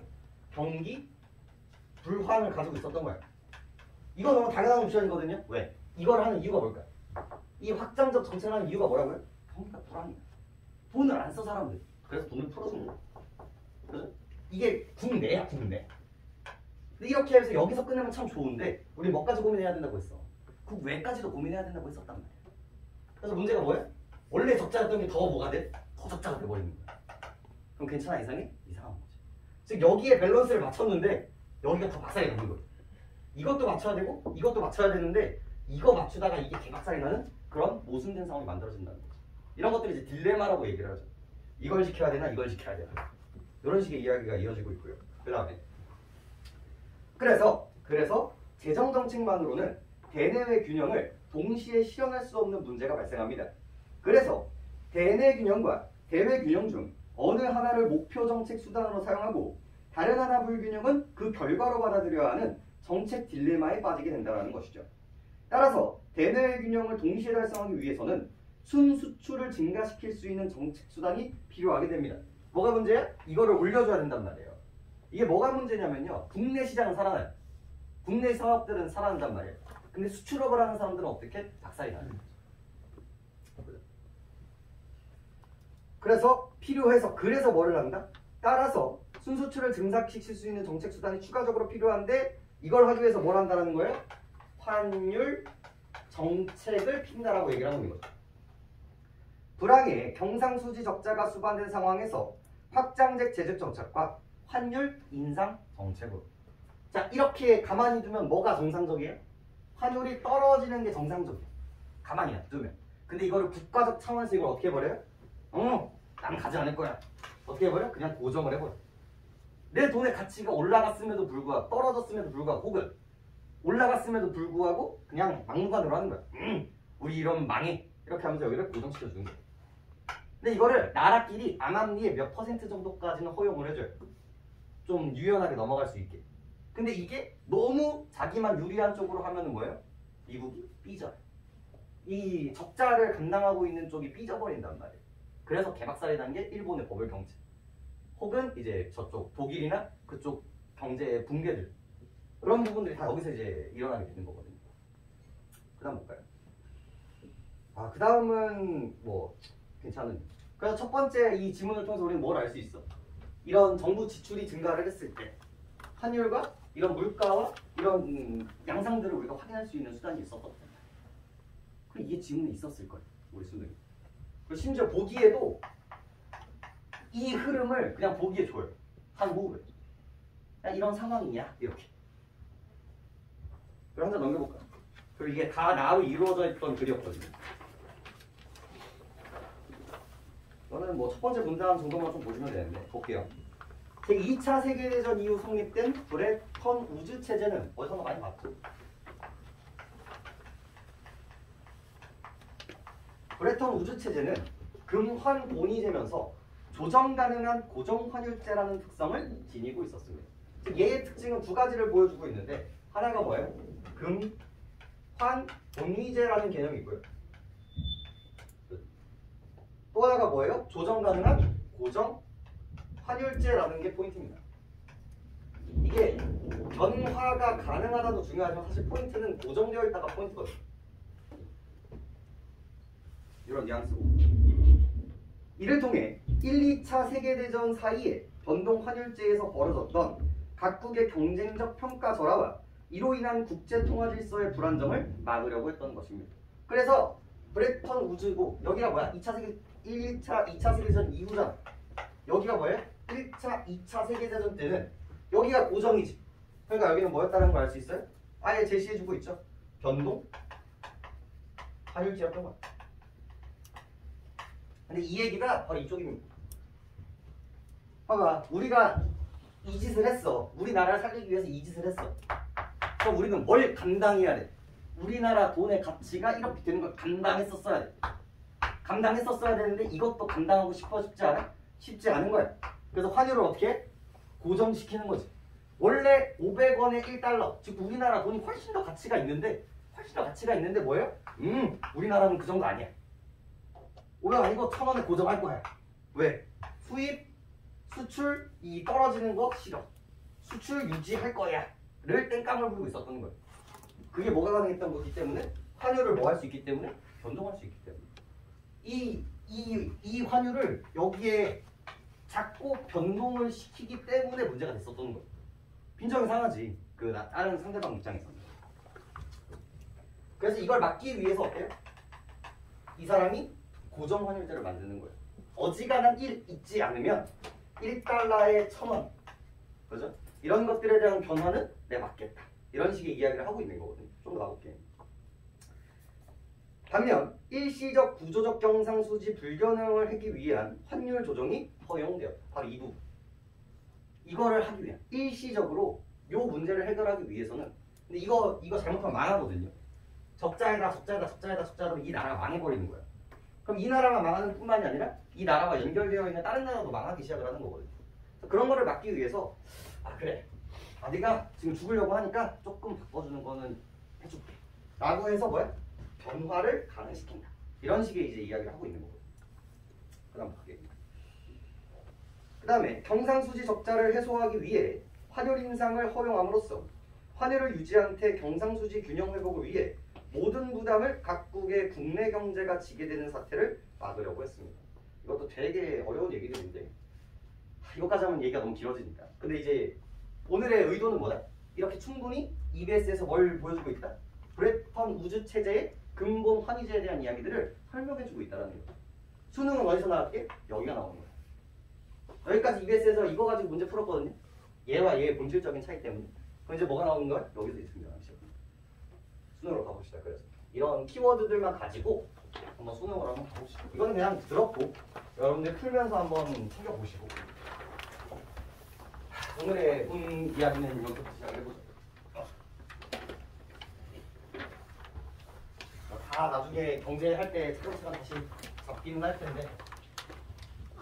경기 불황을 가지고 있었던 거야. 이거 너무 당연한 옵션이거든요. 왜? 이걸 하는 이유가 뭘까? 이 확장적 정책을 하는 이유가 뭐라고요? 경기가 불황이야. 돈을 안 써 사람들. 그래서 돈을 풀어주는 거야. 그래서 이게 국내야, 국내. 근데 이렇게 해서 여기서 끝내면 참 좋은데 우리 뭐까지 고민해야 된다고 했어? 국외까지도 고민해야 된다고 했었단 말이야. 그래서 문제가 뭐야? 원래 적자였던 게 더 뭐가 돼? 더 적자가 돼버리는 거야. 그럼 괜찮아? 이상해? 이상한 거지. 즉 여기에 밸런스를 맞췄는데 여기가 더 박살이 나는 거야. 이것도 맞춰야 되고 이것도 맞춰야 되는데 이거 맞추다가 이게 개박살이 나는 그런 모순된 상황이 만들어진다는 거지. 이런 것들이 이제 딜레마라고 얘기를 하죠. 이걸 지켜야 되나 이걸 지켜야 되나 이런 식의 이야기가 이어지고 있고요. 그 다음에 그래서 재정정책만으로는 대내외 균형을 동시에 실현할 수 없는 문제가 발생합니다. 그래서 대내 균형과 대외 균형 중 어느 하나를 목표 정책 수단으로 사용하고 다른 하나 불균형은 그 결과로 받아들여야 하는 정책 딜레마에 빠지게 된다는 것이죠. 따라서 대내외 균형을 동시에 달성하기 위해서는 순수출을 증가시킬 수 있는 정책 수단이 필요하게 됩니다. 뭐가 문제야? 이거를 올려줘야 된단 말이에요. 이게 뭐가 문제냐면요. 국내 시장은 살아나요. 국내 사업들은 살아난단 말이에요. 근데 수출업을 하는 사람들은 어떻게? 박살이 나는 거죠. 그래서 필요해서 그래서 뭐를 한다? 따라서 순수출을 증가시킬 수 있는 정책 수단이 추가적으로 필요한데 이걸 하기 위해서 뭘 한다는 거예요? 환율 정책을 핀다라고 얘기를 하는 거죠. 불황의 경상수지 적자가 수반된 상황에서 확장적 재정 정책과 환율 인상 정책으로. 자, 이렇게 가만히 두면 뭐가 정상적이에요? 환율이 떨어지는 게 정상적이에요. 가만히 놔두면. 근데 이거를 국가적 차원에서 이걸 어떻게 해버려요? 난 가지 않을 거야. 어떻게 해버려? 그냥 고정을 해버려. 내 돈의 가치가 올라갔음에도 불구하고 떨어졌음에도 불구하고 혹은 올라갔음에도 불구하고 그냥 막무가내로 하는 거야. 우리 이러면 망해. 이렇게 하면서 여기를 고정시켜주는 거야. 근데 이거를 나라끼리 암암리에 몇 퍼센트 정도까지는 허용을 해줘요. 좀 유연하게 넘어갈 수 있게. 근데 이게 너무 자기만 유리한 쪽으로 하면은 뭐예요? 미국이 삐져요. 이 적자를 감당하고 있는 쪽이 삐져버린단 말이에요. 그래서 개박살이 난 게 일본의 버블 경제. 혹은 이제 저쪽 독일이나 그쪽 경제 붕괴들. 그런 부분들이 다 여기서 이제 일어나게 되는 거거든요. 그 다음 볼까요? 그 다음은 뭐 괜찮은. 그래서 첫 번째 이 지문을 통해서 우리는 뭘 알 수 있어? 이런 정부 지출이 증가를 했을 때 환율과 이런 물가와 이런 양상들을 우리가 확인할 수 있는 수단이 있었거든. 그럼 이게 지문에 있었을 거예요. 우리 수능이. 그리고 심지어 보기에도 이 흐름을 그냥 보기에 줘요. 한 호흡에. 야, 이런 상황이냐? 이렇게. 그럼 한 장 넘겨볼까? 그리고 이게 다 나로 이루어져 있던 글이었거든요. 이거는 뭐 첫 번째 문단 정도만 좀 보시면 되는데 볼게요. 제2차 세계대전 이후 성립된 브레턴 우즈 체제는 어디서 많이 봤죠? 브레턴 우즈 체제는 금환 본위제면서 조정 가능한 고정 환율제라는 특성을 지니고 있었습니다. 즉 얘의 특징은 두 가지를 보여주고 있는데 하나가 뭐예요? 금, 환, 본위제라는 개념이 있고요. 또 하나가 뭐예요? 조정 가능한 고정 환율제라는 게 포인트입니다. 이게 변화가 가능하다도 중요하지만 사실 포인트는 고정되어 있다가 포인트거든요. 이런 뉘앙스고. 이를 통해 1, 2차 세계대전 사이에 변동 환율제에서 벌어졌던 각국의 경쟁적 평가 절하와 이로 인한 국제 통화 질서의 불안정을 막으려고 했던 것입니다. 그래서 브레턴 우즈고 여기가 뭐야? 2차 세계대전 이후잖아. 여기가 뭐예요? 1차, 2차 세계대전 때는 여기가 고정이지. 그러니까 여기는 뭐였다는 걸 알 수 있어요? 아예 제시해주고 있죠. 변동 환율제였던 거야. 근데 이 얘기가 바로 이쪽입니다. 봐봐, 우리가 이 짓을 했어. 우리나라를 살리기 위해서 이 짓을 했어. 그럼 우리는 뭘 감당해야 돼? 우리나라 돈의 가치가 이렇게 되는 걸 감당했었어야 돼. 감당했었어야 되는데 이것도 감당하고 싶지 않아? 쉽지 않은 거야. 그래서 환율을 어떻게 해? 고정시키는 거지. 원래 500원에 1달러, 즉 우리나라 돈이 훨씬 더 가치가 있는데 뭐예요? 우리나라는 그 정도 아니야. 500원 아니고 1000원에 고정할 거야. 왜? 수입, 수출 이 떨어지는 거 싫어. 수출 유지할 거야 를 땡깡을 부리고 있었던 거예요. 그게 뭐가 가능했던 거기 때문에 환율을 뭐 할 수 있기 때문에 변동할 수 있기 때문에 이 환율을 여기에 자꾸 변동을 시키기 때문에 문제가 됐었던 거예요. 빈정이 상하지. 그 다른 상대방 입장에서는. 그래서 이걸 막기 위해서 어때요? 이 사람이 고정 환율제를 만드는 거예요. 어지간한 일 있지 않으면 1달러에 1000원. 그죠? 이런 것들에 대한 변화는 내가 막겠다. 이런 식의 이야기를 하고 있는 거거든요. 좀 더 가볼게요. 반면 일시적 구조적 경상수지 불균형을 하기 위한 환율 조정이 허용되었다. 바로 이 부분. 이거를 하기 위한 일시적으로 이 문제를 해결하기 위해서는 근데 이거 잘못하면 망하거든요. 적자에다 하면 이 나라가 망해버리는 거야. 그럼 이 나라가 망하는 뿐만이 아니라 이 나라와 연결되어 있는 다른 나라도 망하기 시작을 하는 거거든요. 그런 거를 막기 위해서 그래. 네가 지금 죽으려고 하니까 조금 바꿔주는 거는 해줄게. 라고 해서 뭐야? 변화를 가능시킨다. 이런 식의 이제 이야기를 하고 있는 거거든요. 그 다음 볼게요. 그 다음에 경상수지 적자를 해소하기 위해 환율 인상을 허용함으로써 환율을 유지한 채 경상수지 균형 회복을 위해 모든 부담을 각국의 국내 경제가 지게 되는 사태를 막으려고 했습니다. 이것도 되게 어려운 얘기들인데 이것까지 하면 얘기가 너무 길어지니까. 근데 이제 오늘의 의도는 뭐다? 이렇게 충분히 EBS에서 뭘 보여주고 있다? 브레턴 우즈 체제의 근본 환위제에 대한 이야기들을 설명해주고 있다는 거죠. 수능은 어디서 나왔게? 여기가 나오는 거야. 여기까지 EBS에서 이거 가지고 문제 풀었거든요. 얘와 얘의 본질적인 차이 때문에. 그럼 이제 뭐가 나오는 거야? 여기서 있습니다. 수능으로 가봅시다. 그래서 이런 키워드들만 가지고 한번 수능으로 한번 가봅시다. 이건 그냥 들었고 여러분들 풀면서 한번 챙겨보시고 오늘의 본 이야기는 여기부터 시작해보죠. 다 나중에 경제할 때 차근차근 다시 잡기는 할 텐데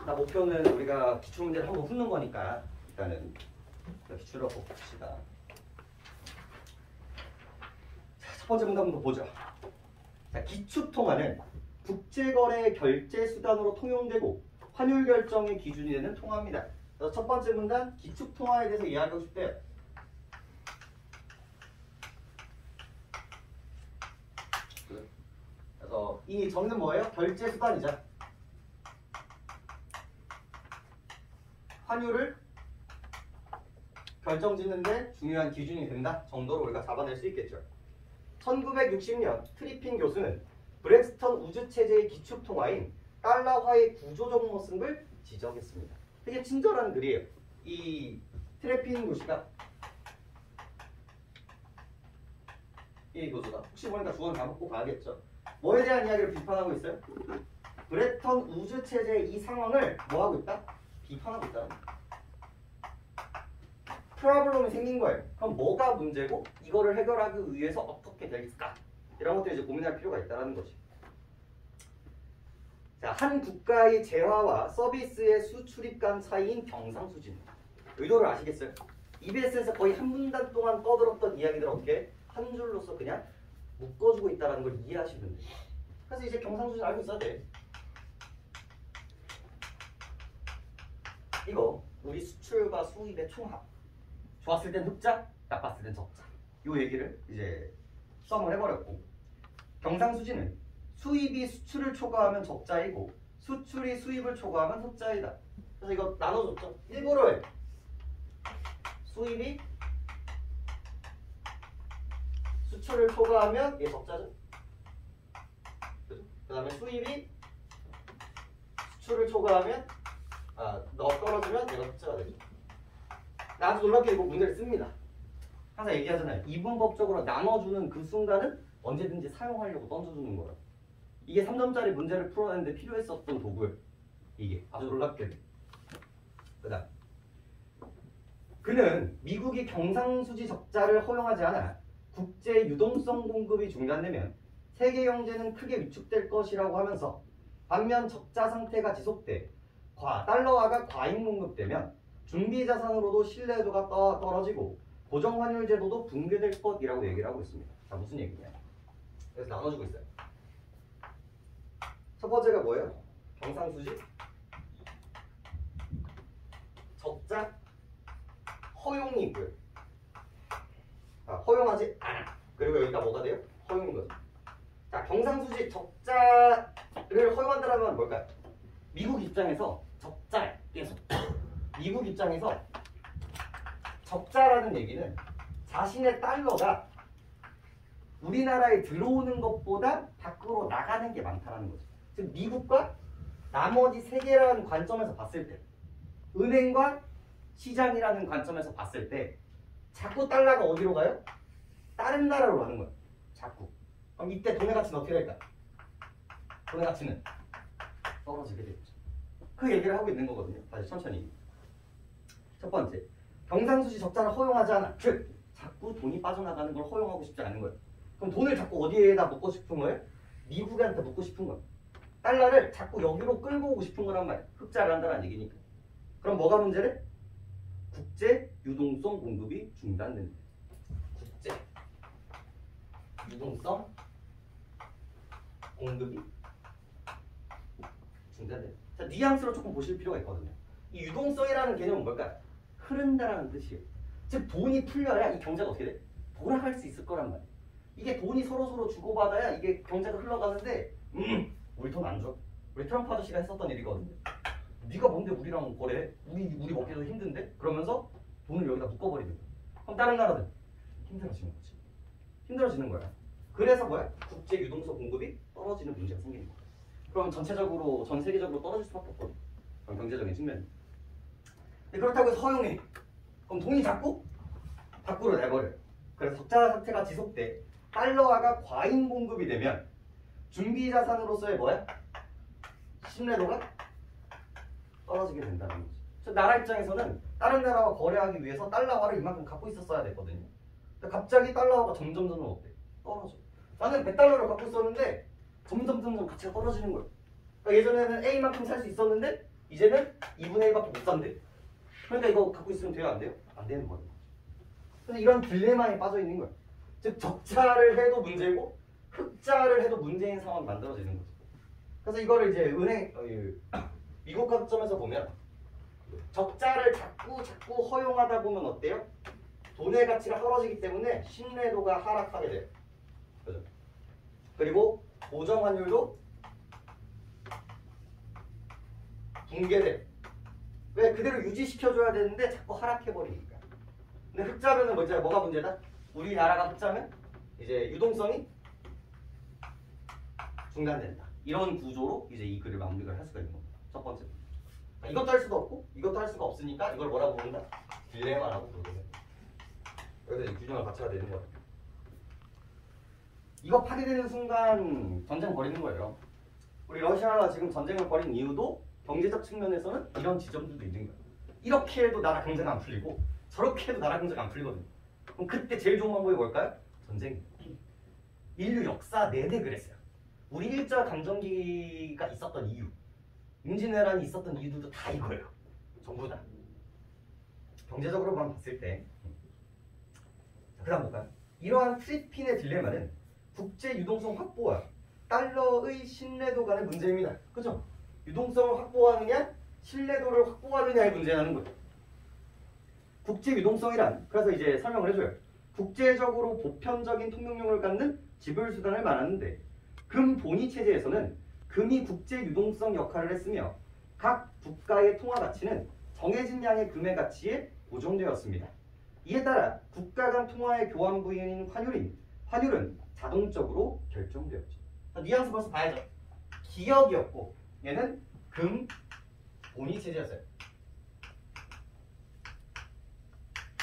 나 목표는 우리가 기출문제를 한번 훑는 거니까 일단은 기출을 한번 봅시다. 첫 번째 문단부터 보죠. 자, 기축통화는 국제거래 결제 수단으로 통용되고 환율 결정의 기준이 되는 통화입니다. 그래서 첫 번째 문단 기축통화에 대해서 이야기하고 싶대요. 그래서 이 정의는 뭐예요? 결제 수단이죠. 환율을 결정짓는데 중요한 기준이 된다 정도로 우리가 잡아낼 수 있겠죠. 1960년 트리핀 교수는 브렉스턴 우주 체제의 기축통화인 달러화의 구조적 모습을 지적했습니다. 되게 친절한 글이에요. 이 트레핀 교수가 이 교수가 혹시 보니까 주원 다 먹고 가야겠죠. 뭐에 대한 이야기를 비판하고 있어요? 브레턴 우주 체제의 이 상황을 뭐 하고 있다? 비판하고 있다. 프로블럼이 생긴 거예요. 그럼 뭐가 문제고 이거를 해결하기 위해서 어떻게 되겠을까? 이런 것들 이제 고민할 필요가 있다는 거지. 자, 한 국가의 재화와 서비스의 수출입 간 차이인 경상수지. 의도를 아시겠어요? EBS에서 거의 한 분단 동안 떠들었던 이야기들을 어떻게 한 줄로서 그냥 묶어주고 있다는 걸 이해하시면 돼요. 그래서 이제 경상수지 알고 있어야 돼. 이거 우리 수출과 수입의 총합. 좋았을 땐 흑자, 나빴을 땐 적자. 요 얘기를 이제 썸을 해버렸고, 경상수지는 수입이 수출을 초과하면 적자이고 수출이 수입을 초과하면 흑자이다. 그래서 이거 나눠줬죠. 일부러 해. 수입이 수출을 초과하면 이게 적자죠. 그 다음에 수입이 수출을 초과하면 떨어지면 얘가 흑자가 되죠. 아주 놀랍게 이거 문제를 씁니다. 항상 얘기하잖아요. 이분법적으로 나눠주는 그 순간은 언제든지 사용하려고 던져주는 거라. 이게 3점짜리 문제를 풀어내는데 필요했었던 도구예요. 이게 아주 놀랍게. 그 다음 그는 미국이 경상수지 적자를 허용하지 않아 국제 유동성 공급이 중단되면 세계 경제는 크게 위축될 것이라고 하면서, 반면 적자 상태가 지속돼 달러화가 과잉 공급되면 준비 자산으로도 신뢰도가 떨어지고 고정환율 제도도 붕괴될 것이라고 얘기를 하고 있습니다. 자, 무슨 얘기냐? 그래서 나눠주고 있어요. 첫 번째가 뭐예요? 경상수지 적자 허용이 있고요. 허용하지 않아. 그리고 여기가 뭐가 돼요? 허용인 거죠. 자, 경상수지 적자를 허용한다면 뭘까요? 미국 입장에서 적자에 계속 미국 입장에서 적자라는 얘기는 자신의 달러가 우리나라에 들어오는 것보다 밖으로 나가는 게 많다는 거죠. 즉 미국과 나머지 세계라는 관점에서 봤을 때, 은행과 시장이라는 관점에서 봤을 때 자꾸 달러가 어디로 가요? 다른 나라로 가는 거예요. 자꾸. 그럼 이때 돈의 가치는 어떻게 될까? 돈의 가치는 떨어지게 되죠. 그 얘기를 하고 있는 거거든요. 다시 천천히. 첫 번째, 경상수지 적자를 허용하지 않아. 즉, 자꾸 돈이 빠져나가는 걸 허용하고 싶지 않은 거예요. 그럼 돈을 자꾸 어디에다 먹고 싶은 거예요? 미국한테 먹고 싶은 거예요. 달러를 자꾸 여기로 끌고 오고 싶은 거란 말이에요. 흑자를 한다는 얘기니까. 그럼 뭐가 문제래? 국제 유동성 공급이 중단된다. 국제 유동성 공급이 중단된다. 자, 뉘앙스로 조금 보실 필요가 있거든요. 이 유동성이라는 개념은 뭘까요? 흐른다라는 뜻이에요. 즉 돈이 풀려야 이 경제가 어떻게 돼? 돌아갈 수 있을 거란 말이에요. 이게 돈이 서로 주고받아야 이게 경제가 흘러가는데 우리 돈 안 줘. 우리 트럼프 아저씨가 했었던 일이거든요. 네가 뭔데 우리랑 거래해? 우리 먹기도 힘든데? 그러면서 돈을 여기다 묶어버리는 거야. 그럼 다른 나라들 힘들어지는 거지. 힘들어지는 거야. 그래서 뭐야? 국제 유동성 공급이 떨어지는 문제가 생기는 거야. 그럼 전체적으로 전 세계적으로 떨어질 수밖에 없거든. 그럼 경제적인 측면. 그렇다고 해서 허용해. 그럼 돈이 자꾸 밖으로 내버려요. 그래서 적자 상태가 지속돼 달러화가 과잉 공급이 되면 준비 자산으로서의 뭐야? 신뢰도가 떨어지게 된다는 거지. 저 나라 입장에서는 다른 나라와 거래하기 위해서 달러화를 이만큼 갖고 있었어야 됐거든요. 근데 갑자기 달러화가 점점 어때? 떨어져. 나는 100달러를 갖고 있었는데 점점 가치가 떨어지는 거예요. 그러니까 예전에는 A만큼 살 수 있었는데 이제는 2분의 1밖에 못 산대. 그러니까 이거 갖고 있으면 돼요? 안 돼요? 안 되는 거예요. 그래서 이런 딜레마에 빠져 있는 거예요. 즉 적자를 해도 문제고 흑자를 해도 문제인 상황이 만들어지는 거죠. 그래서 이거를 이제 미국 관점에서 보면 적자를 자꾸 허용하다 보면 어때요? 돈의 가치가 떨어지기 때문에 신뢰도가 하락하게 돼요. 그죠? 그리고 고정 환율도 붕괴돼요. 왜? 그대로 유지시켜줘야 되는데 자꾸 하락해버리니까. 근데 흑자면은 뭐가 문제다? 우리나라가 흑자면 이제 유동성이 중단된다. 이런 구조로 이제 이 글을 마무리를 할 수가 있는 겁니다. 첫 번째. 이것도 할 수도 없고 이것도 할 수가 없으니까 이걸 뭐라고 부른다? 딜레마라고 부르거든. 여기서 이 규정을 갖춰야 되는 거야. 이거 파괴되는 순간 전쟁 벌이는 거예요. 우리 러시아가 지금 전쟁을 벌인 이유도 경제적 측면에서는 이런 지점들도 있는 거예요. 이렇게 해도 나라 경제가 안 풀리고 저렇게 해도 나라 경제가 안 풀리거든요. 그럼 그때 제일 좋은 방법이 뭘까요? 전쟁. 인류 역사 내내 그랬어요. 우리 일제와 강점기가 있었던 이유, 임진왜란이 있었던 이유들도 다 이거예요. 전부 다. 경제적으로만 봤을 때. 그 다음 볼까요? 이러한 트리핀의 딜레마는 국제 유동성 확보와 달러의 신뢰도 간의 문제입니다. 그죠? 유동성을 확보하느냐, 신뢰도를 확보하느냐의 문제라는 거예요. 국제 유동성이란, 그래서 이제 설명을 해줘요. 국제적으로 보편적인 통용력을 갖는 지불 수단을 말하는데, 금 본위 체제에서는 금이 국제 유동성 역할을 했으며 각 국가의 통화 가치는 정해진 양의 금의 가치에 고정되었습니다. 이에 따라 국가 간 통화의 교환 부인인 환율은 자동적으로 결정되었죠. 뉘앙스 벌써 봐야죠. 기역이었고 얘는 금 본위 체제였어요.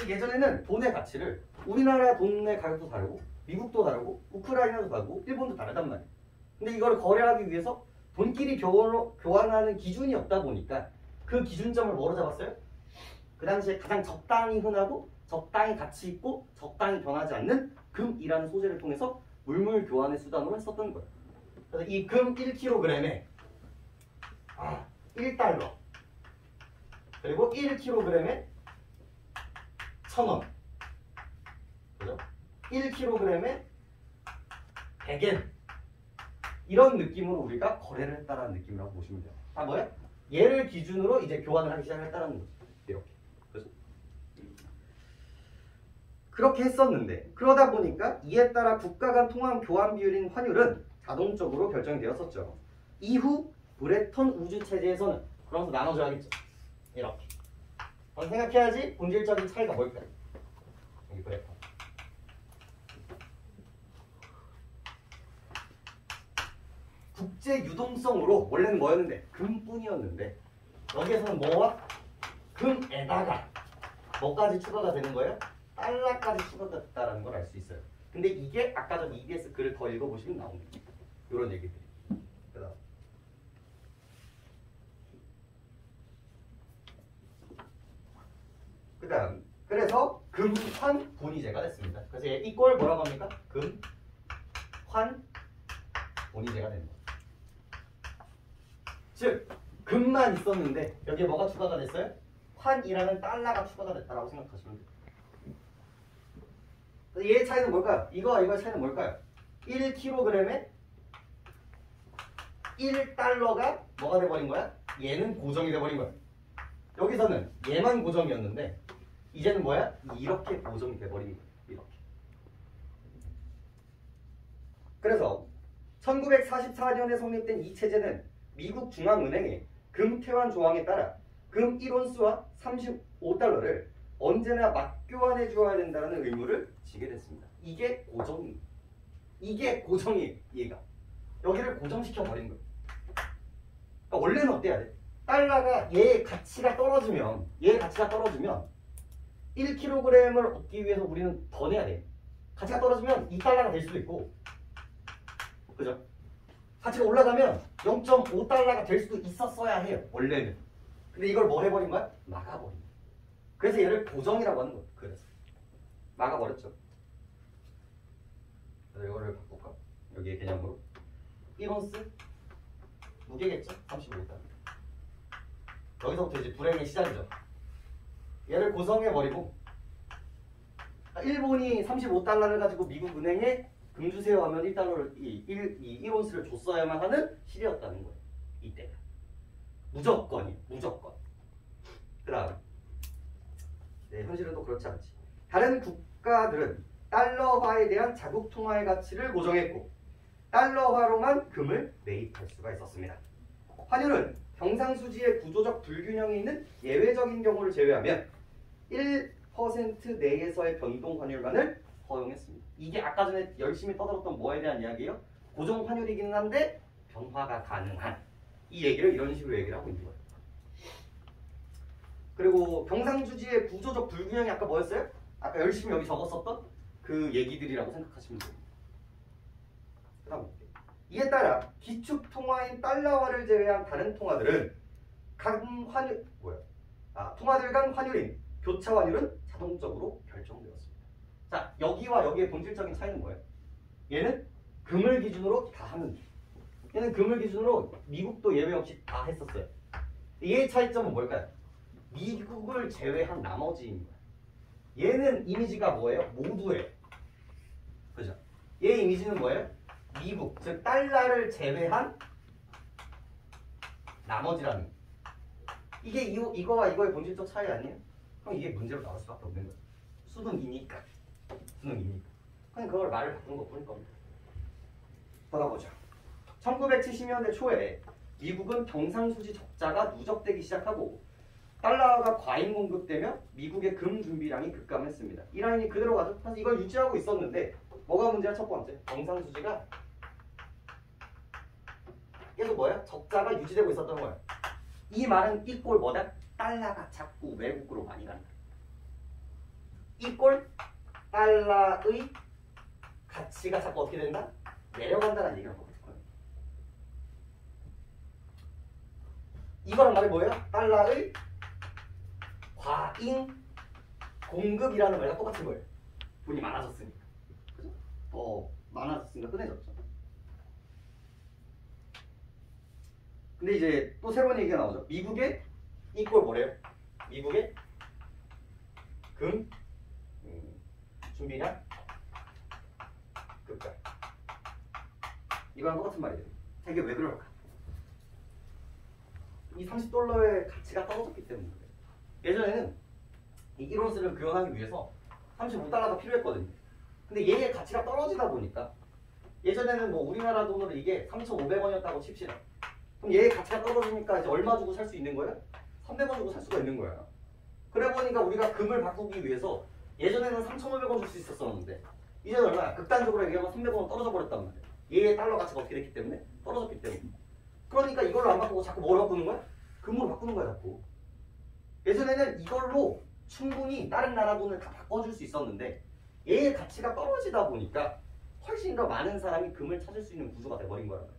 예전에는 돈의 가치를 우리나라 돈의 가격도 다르고 미국도 다르고 우크라이나도 다르고 일본도 다르단 말이에요. 근데 이걸 거래하기 위해서 돈끼리 교환하는 기준이 없다 보니까 그 기준점을 뭐로 잡았어요? 그 당시에 가장 적당히 흔하고 적당히 가치 있고 적당히 변하지 않는 금이라는 소재를 통해서 물물 교환의 수단으로 했었던 거예요. 그래서 이 금 1kg에 1달러 그리고 1kg에 1,000원 그죠? 1kg에 100엔 이런 느낌으로 우리가 거래를 했다는 느낌이라고 보시면 돼요. 다 뭐야? 얘를 기준으로 이제 교환을 하기 시작했다는 거죠. 이렇게. 그죠? 그렇게 했었는데 그러다 보니까 이에 따라 국가 간 통화 교환 비율인 환율은 자동적으로 결정이 되었었죠. 이후 브레턴 우주 체제에서는 그러면서 나눠줘야겠죠. 이렇게. 그럼 생각해야지 본질적인 차이가 뭘까요? 여기 브레턴. 국제 유동성으로 원래는 뭐였는데 금뿐이었는데 여기에서는 뭐와 금에다가 뭐까지 추가가 되는 거예요? 달러까지 추가가 됐다는 걸 알 수 있어요. 근데 이게 아까 전 EBS 글을 더 읽어보시면 나옵니다. 이런 얘기들이. 그다음 그래서 금환 본위제가 됐습니다. 그래서 얘 이꼴 뭐라고 합니까? 금환 본위제가 됩니다. 즉 금만 있었는데 여기에 뭐가 추가가 됐어요? 환이라는 달러가 추가가 됐다라고 생각하시면 돼요. 얘의 차이는 뭘까요? 이거와 이거의 차이는 뭘까요? 1kg에 1달러가 뭐가 돼버린 거야? 얘는 고정이 돼버린 거야. 여기서는 얘만 고정이었는데 이제는 뭐야? 이렇게 고정이 돼버린 거야. 이렇게. 그래서 1944년에 성립된 이 체제는 미국 중앙은행의 금태환 조항에 따라 금 1온스와 35달러를 언제나 맞교환해 주어야 된다는 의무를 지게 됐습니다. 이게 고정이. 이게 고정이에요. 얘가. 여기를 고정시켜 버린 거예요. 그러니까 원래는 어때야 돼? 달러가 얘의 가치가 떨어지면 1kg을 얻기 위해서 우리는 더 내야 돼. 가치가 떨어지면 2달러가 될 수도 있고 그죠? 가치가 올라가면 0.5달러가 될 수도 있었어야 해요. 원래는. 근데 이걸 뭐 해버린 거야? 막아버린 거야. 그래서 얘를 고정이라고 하는 거예요. 그래서 막아버렸죠. 그래서 이거를 바꿀까? 여기의 개념으로 1온스 무게겠죠? 35달러. 여기서부터 이제 불행의 시작이죠. 얘를 고정해버리고 일본이 35달러를 가지고 미국 은행에 금 주세요 하면 1달러를 이 1온스를 줬어야만 하는 시대였다는 거예요. 이때가. 무조건이에요. 무조건. 그 다음 네, 현실은 또 그렇지 않지. 다른 국가들은 달러화에 대한 자국 통화의 가치를 고정했고 달러화로만 금을 매입할 수가 있었습니다. 환율은 경상수지의 구조적 불균형이 있는 예외적인 경우를 제외하면 1% 내에서의 변동 환율만을 허용했습니다. 이게 아까 전에 열심히 떠들었던 뭐에 대한 이야기예요? 고정 환율이기는 한데 변화가 가능한 이 얘기를 이런 식으로 얘기를 하고 있는 거예요. 그리고 경상주지의 구조적 불균형이 아까 뭐였어요? 아까 열심히 여기 적었었던 그 얘기들이라고 생각하시면 됩니다. 다음 볼게요. 이에 따라 기축 통화인 달러화를 제외한 다른 통화들은 통화들 간 환율인 교차 환율은 자동적으로 결정되었습니다. 자, 여기와 여기의 본질적인 차이는 뭐예요? 얘는 금을 기준으로 다 하면 돼. 얘는 금을 기준으로 미국도 예외 없이 다 했었어요. 얘의 차이점은 뭘까요? 미국을 제외한 나머지인 거야. 얘는 이미지가 뭐예요? 모두예요. 그죠? 얘의 이미지는 뭐예요? 미국, 즉 달러를 제외한 나머지라는 거. 이게 이거와 이거의 본질적 차이 아니에요? 그럼 이게 문제로 나올 수밖에 없는 거예요. 수능이니까. 그냥 그걸 말을 바꾼 것 뿐일 겁니다. 받아보죠. 1970년대 초에 미국은 경상수지 적자가 누적되기 시작하고 달러가 과잉 공급되며 미국의 금 준비량이 급감했습니다. 이 라인이 그대로 가죠. 사실 이걸 유지하고 있었는데 뭐가 문제야? 첫 번째, 경상수지가 계속 뭐야? 적자가 유지되고 있었던 거야. 이 말은 이 꼴 뭐다? 달러가 자꾸 외국으로 많이 간다. 이 꼴 달러의 가치가 자꾸 어떻게 된다? 내려간다는 얘기를 하고 있을 거예요. 이거랑 말이 뭐예요? 달러의 과잉 공급이라는 말과 똑같은 거예요. 돈이 많아졌으니까. 그죠? 더 많아졌으니까 흔해졌죠. 근데 이제 또 새로운 얘기가 나오죠. 미국의 이꼴 뭐래요? 미국의 금 준비량 급감. 이거랑 똑같은 말이에요. 이게 왜 그럴까? 이 $30의 가치가 떨어졌기 때문에 그래요. 예전에는 이 1온스를 교환하기 위해서 35달러가 필요했거든요. 근데 얘의 가치가 떨어지다 보니까 예전에는 뭐 우리나라 돈으로 이게 3,500원이었다고 칩시다. 그럼 얘의 가치가 떨어지니까 이제 얼마 주고 살 수 있는 거예요? 300원 주고 살 수가 있는 거야. 그래 보니까 우리가 금을 바꾸기 위해서 예전에는 3,500원 줄 수 있었었는데 이제는 얼마야? 극단적으로 얘기하면 300원 떨어져 버렸단 말이야. 얘의 달러 가치가 어떻게 됐기 때문에? 떨어졌기 때문에. 그러니까 이걸로 안 바꾸고 자꾸 뭘 바꾸는 거야? 금으로 바꾸는 거야 자꾸. 예전에는 이걸로 충분히 다른 나라 돈을 다 바꿔줄 수 있었는데 얘의 가치가 떨어지다 보니까 훨씬 더 많은 사람이 금을 찾을 수 있는 구조가 돼버린 거란 말이야.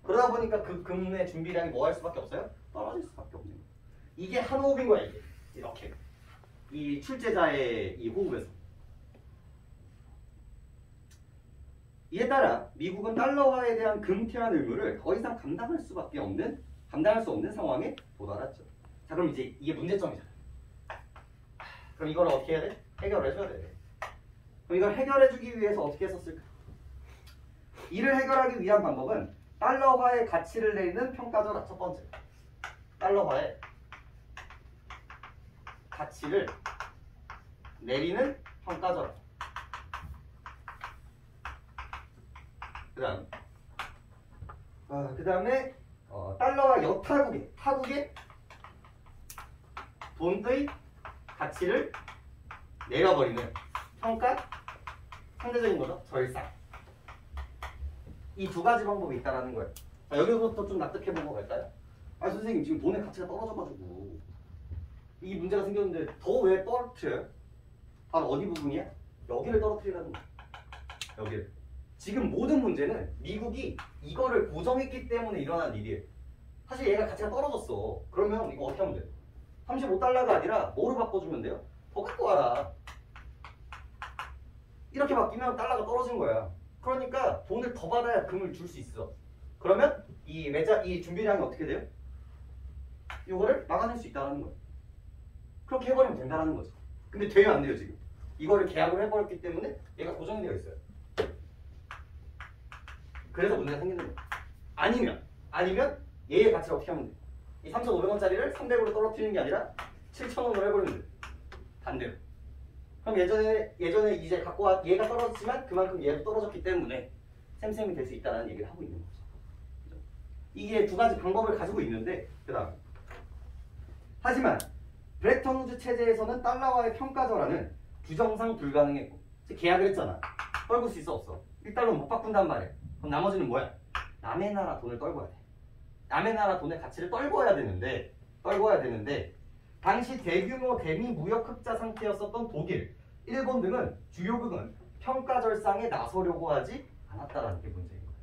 그러다 보니까 그 금의 준비량이 뭐 할 수밖에 없어요? 떨어질 수밖에 없는 거야. 이게 한 호흡인 거야 이게. 이렇게. 이 출제자의 이 호흡에서. 이에 따라 미국은 달러화에 대한 금 태환 의무를 더 이상 감당할 수 없는 상황에 도달했죠. 자, 그럼 이제 이게 문제점이잖아. 그럼 이걸 어떻게 해야 돼? 해결해줘야 돼. 그럼 이걸 해결해주기 위해서 어떻게 했었을까? 이를 해결하기 위한 방법은 달러화의 가치를 내리는 평가절하. 첫 번째, 달러화의 가치를 내리는 평가절하. 그 다음에 달러와 타국의 돈의 가치를 내려버리는 평가, 상대적인 거죠. 절상. 이 두 가지 방법이 있다라는 거예요. 자, 여기서부터 좀 납득해보고 갈까요? 아, 선생님 지금 돈의 가치가 떨어져가지고 이 문제가 생겼는데 더 왜 떨어뜨려요? 바로 어디 부분이야? 여기를 떨어뜨리라는 거야. 여기를. 지금 모든 문제는 미국이 이거를 고정했기 때문에 일어난 일이에요. 사실 얘가 가치가 떨어졌어. 그러면 이거 어떻게 하면 돼요? 35달러가 아니라 뭐로 바꿔주면 돼요? 더 갖고 와라. 이렇게 바뀌면 달러가 떨어진 거야. 그러니까 돈을 더 받아야 금을 줄 수 있어. 그러면 이 준비량이 어떻게 돼요? 이거를 막아낼 수 있다는 거예요. 그렇게 해버리면 된다는 거죠. 근데 돼요 안 돼요 지금? 이거를 계약을 해버렸기 때문에 얘가 고정이 되어 있어요. 그래서 문제가 생기는 거예요. 아니면 얘의 가치를 어떻게 하면 돼? 이 3,500원짜리를 300으로 떨어뜨리는 게 아니라 7,000원으로 해버리면 돼. 반대로. 그럼 예전에 이제 얘가 떨어졌지만 그만큼 얘도 떨어졌기 때문에 쌤쌤이 될 수 있다는 얘기를 하고 있는 거죠. 그죠? 이게 두 가지 방법을 가지고 있는데 그다음 하지만 브레턴 우즈 체제에서는 달러와의 평가절하는 규정상 불가능했고 계약을 했잖아. 떨굴 수 있어 없어? 1달러 못 바꾼단 말이야. 그럼 나머지는 뭐야? 남의 나라 돈을 떨궈야 돼. 남의 나라 돈의 가치를 떨궈야 되는데 당시 대규모 대미 무역 흑자 상태였었던 독일, 일본 등은 주요국은 평가절상에 나서려고 하지 않았다라는 게 문제인 거예요.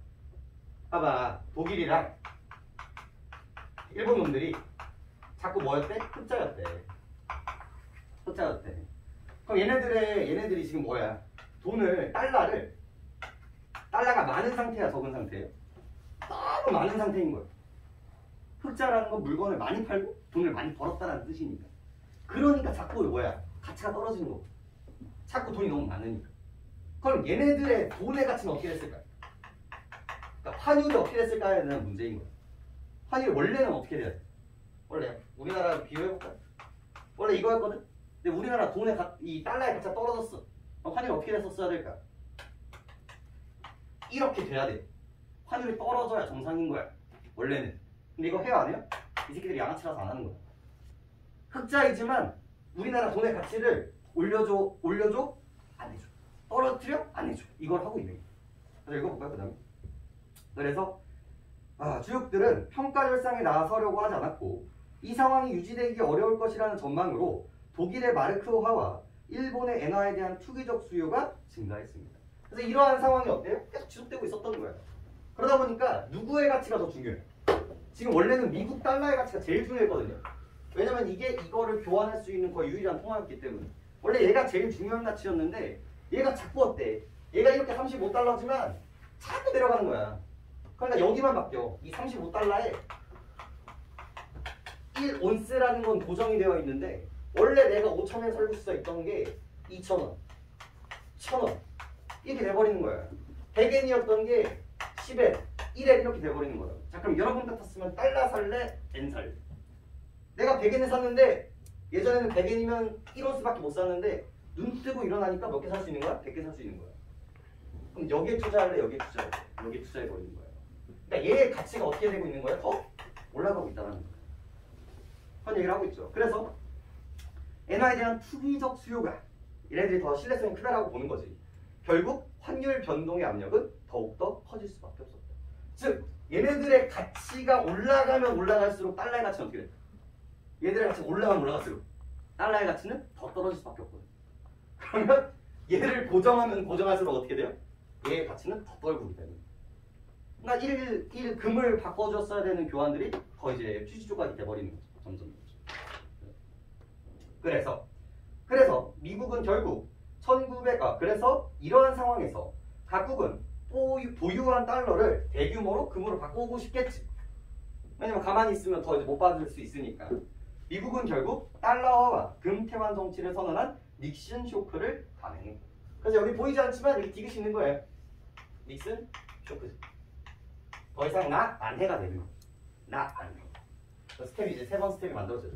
봐봐, 독일이랑 일본 놈들이 자꾸 뭐였대? 흑자였대. 흑자였대. 그럼 얘네들이 지금 뭐야? 달러가 많은 상태야, 적은 상태예요? 너무 많은 상태인 거예요. 흑자라는 건 물건을 많이 팔고 돈을 많이 벌었다는 뜻이니까. 그러니까 자꾸 뭐야? 가치가 떨어지는 거고. 자꾸 돈이 너무 많으니까. 그럼 얘네들의 돈의 가치는 어떻게 됐을까요? 그러니까 환율이 어떻게 됐을까에 대한 문제인 거예요. 환율이 원래는 어떻게 돼야 돼? 원래 우리나라 비교해볼까요? 원래 이거였거든? 근데 우리나라 이 달러의 가치가 떨어졌어. 그럼 환율이 어떻게 됐었어야 될까? 이렇게 돼야 돼. 환율이 떨어져야 정상인 거야. 원래는. 근데 이거 해요 안 해요? 이 새끼들이 양아치라서 안 하는 거야. 흑자이지만 우리나라 돈의 가치를 올려줘? 안 해줘. 떨어뜨려? 안 해줘. 이걸 하고 있는 거야. 그래서 읽어볼까요? 그 다음에. 그래서 주역들은 평가절상에 나서려고 하지 않았고 이 상황이 유지되기 어려울 것이라는 전망으로 독일의 마르크화와 일본의 엔화에 대한 투기적 수요가 증가했습니다. 그래서 이러한 상황이 어때요? 계속 지속되고 있었던 거예요. 그러다 보니까 누구의 가치가 더 중요해요? 지금 원래는 미국 달러의 가치가 제일 중요했거든요. 왜냐면 이거를 교환할 수 있는 거의 유일한 통화였기 때문에. 원래 얘가 제일 중요한 가치였는데 얘가 자꾸 어때? 얘가 이렇게 35달러지만 자꾸 내려가는 거야. 그러니까 여기만 바뀌어. 이 35달러에 1온스라는 건 고정이 되어 있는데 원래 내가 5,000엔 살고 수 있던 게 2,000원, 1,000원 이렇게 돼버리는 거야. 100엔이었던 게 10엔, 1엔 이렇게 돼버리는 거야. 자, 그럼 여러분 같았으면 달러 살래? 엔 살래? 내가 100엔에 샀는데 예전에는 100엔이면 1온스밖에 못 샀는데 눈 뜨고 일어나니까 몇 개 살 수 있는 거야? 100개 살 수 있는 거야. 그럼 여기에 투자할래? 여기에 투자할래? 여기에 투자해버리는 거야. 그러니까 얘의 가치가 어떻게 되고 있는 거야? 더 올라가고 있다는 거야. 그런 얘기를 하고 있죠. 그래서 엔화에 대한 투기적 수요가 얘네들이 더 신뢰성이 크다라고 보는 거지. 결국 환율 변동의 압력은 더욱더 커질 수밖에 없었다. 즉 얘네들의 가치가 올라가면 올라갈수록 달러의 가치는 어떻게 될까? 얘들의 가치가 올라가면 올라갈수록 달러의 가치는 더 떨어질 수밖에 없거든. 그러면 얘를 고정하면 고정할수록 어떻게 돼요? 얘의 가치는 더 떨구게 되는 거예요. 그러니까 금을 바꿔줬어야 되는 교환들이 더 이제 휴지 조각이 돼버리는 거죠. 점점. 그래서 미국은 결국 그래서 이러한 상황에서 각국은 보유한 달러를 대규모로 금으로 바꾸고 싶겠지. 왜냐면 가만히 있으면 더 이제 못 받을 수 있으니까. 미국은 결국 달러와 금 태환 정치를 선언한 닉슨 쇼크를 감행해. 그래서 여기 보이지 않지만 여기 디귿이 있는 거예요. 닉슨 쇼크. 더 이상 안 해가 되는 거죠. 안 해. 스텝이 이제 세 번 스텝이 만들어져요.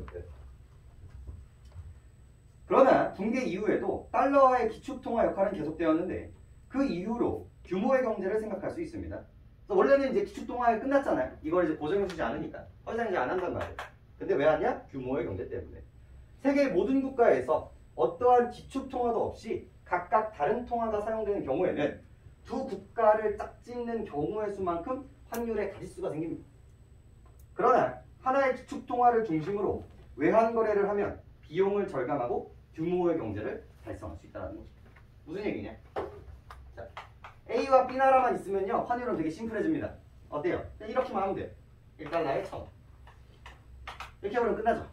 그러나 붕괴 이후에도 달러와의 기축통화 역할은 계속되었는데 그 이후로 규모의 경제를 생각할 수 있습니다. 그래서 원래는 이제 기축통화가 끝났잖아요. 이걸 이제 보정해주지 않으니까 더 이상 이제 안 한단 말이에요. 근데 왜 하냐? 규모의 경제 때문에. 세계 모든 국가에서 어떠한 기축통화도 없이 각각 다른 통화가 사용되는 경우에는 두 국가를 짝짓는 경우의 수만큼 환율의 가짓수가 생깁니다. 그러나 하나의 기축통화를 중심으로 외환거래를 하면 비용을 절감하고 규모의 경제를 달성할 수 있다는 거죠. 무슨 얘기냐? 자, A와 B 나라만 있으면요 환율은 되게 심플해집니다. 어때요? 그냥 이렇게만 하면 돼요. 1달러에 1,000원. 이렇게 하면 끝나죠.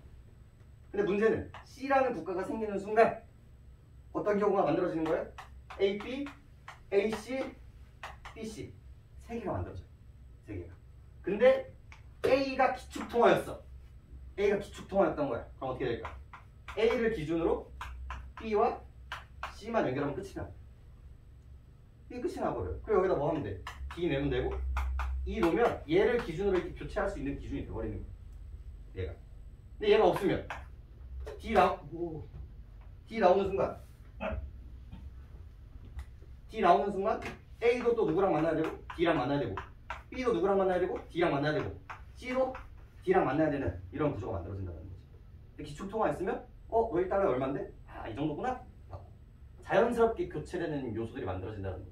근데 문제는 C라는 국가가 생기는 순간 어떤 경우가 만들어지는 거예요? AP, AC, BC 세 개가 만들어져요. 세 개가. 근데 A가 기축통화였어. A가 기축통화였던 거야. 그럼 어떻게 될까? A를 기준으로 B와 C만 연결하면 끝이 나. B 끝이 나버려요. 그리고 여기다 뭐 하면 돼? D 내면 되고 E 놓으면 얘를 기준으로 이렇게 교체할 수 있는 기준이 돼버리는 거야. 얘가. 근데 얘가 없으면 D 나오는 순간 A도 또 누구랑 만나야 되고 D랑 만나야 되고 B도 누구랑 만나야 되고 D랑 만나야 되고 C도 D랑 만나야 되는 이런 구조가 만들어진다는 거지. 근데 기축통화 있으면 너 1달러에 얼만데? 이 정도구나? 자연스럽게 교체되는 요소들이 만들어진다는 거지.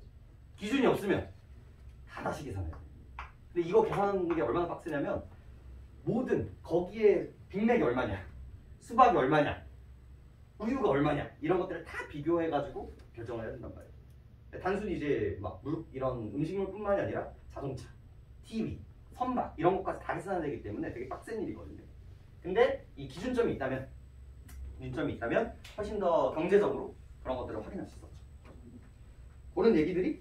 기준이 없으면 다 다시 계산해야 돼. 근데 이거 계산하는 게 얼마나 빡세냐면 모든 거기에 빅맥이 얼마냐? 수박이 얼마냐, 우유가 얼마냐 이런 것들을 다 비교해가지고 결정을 해야 된단 말이에요. 단순히 이제 막 이런 음식물뿐만이 아니라 자동차, TV, 선박 이런 것까지 다 계산해야 되기 때문에 되게 빡센 일이거든요. 근데 이 기준점이 있다면 훨씬 더 경제적으로 그런 것들을 확인할 수 있었죠. 그런 얘기들이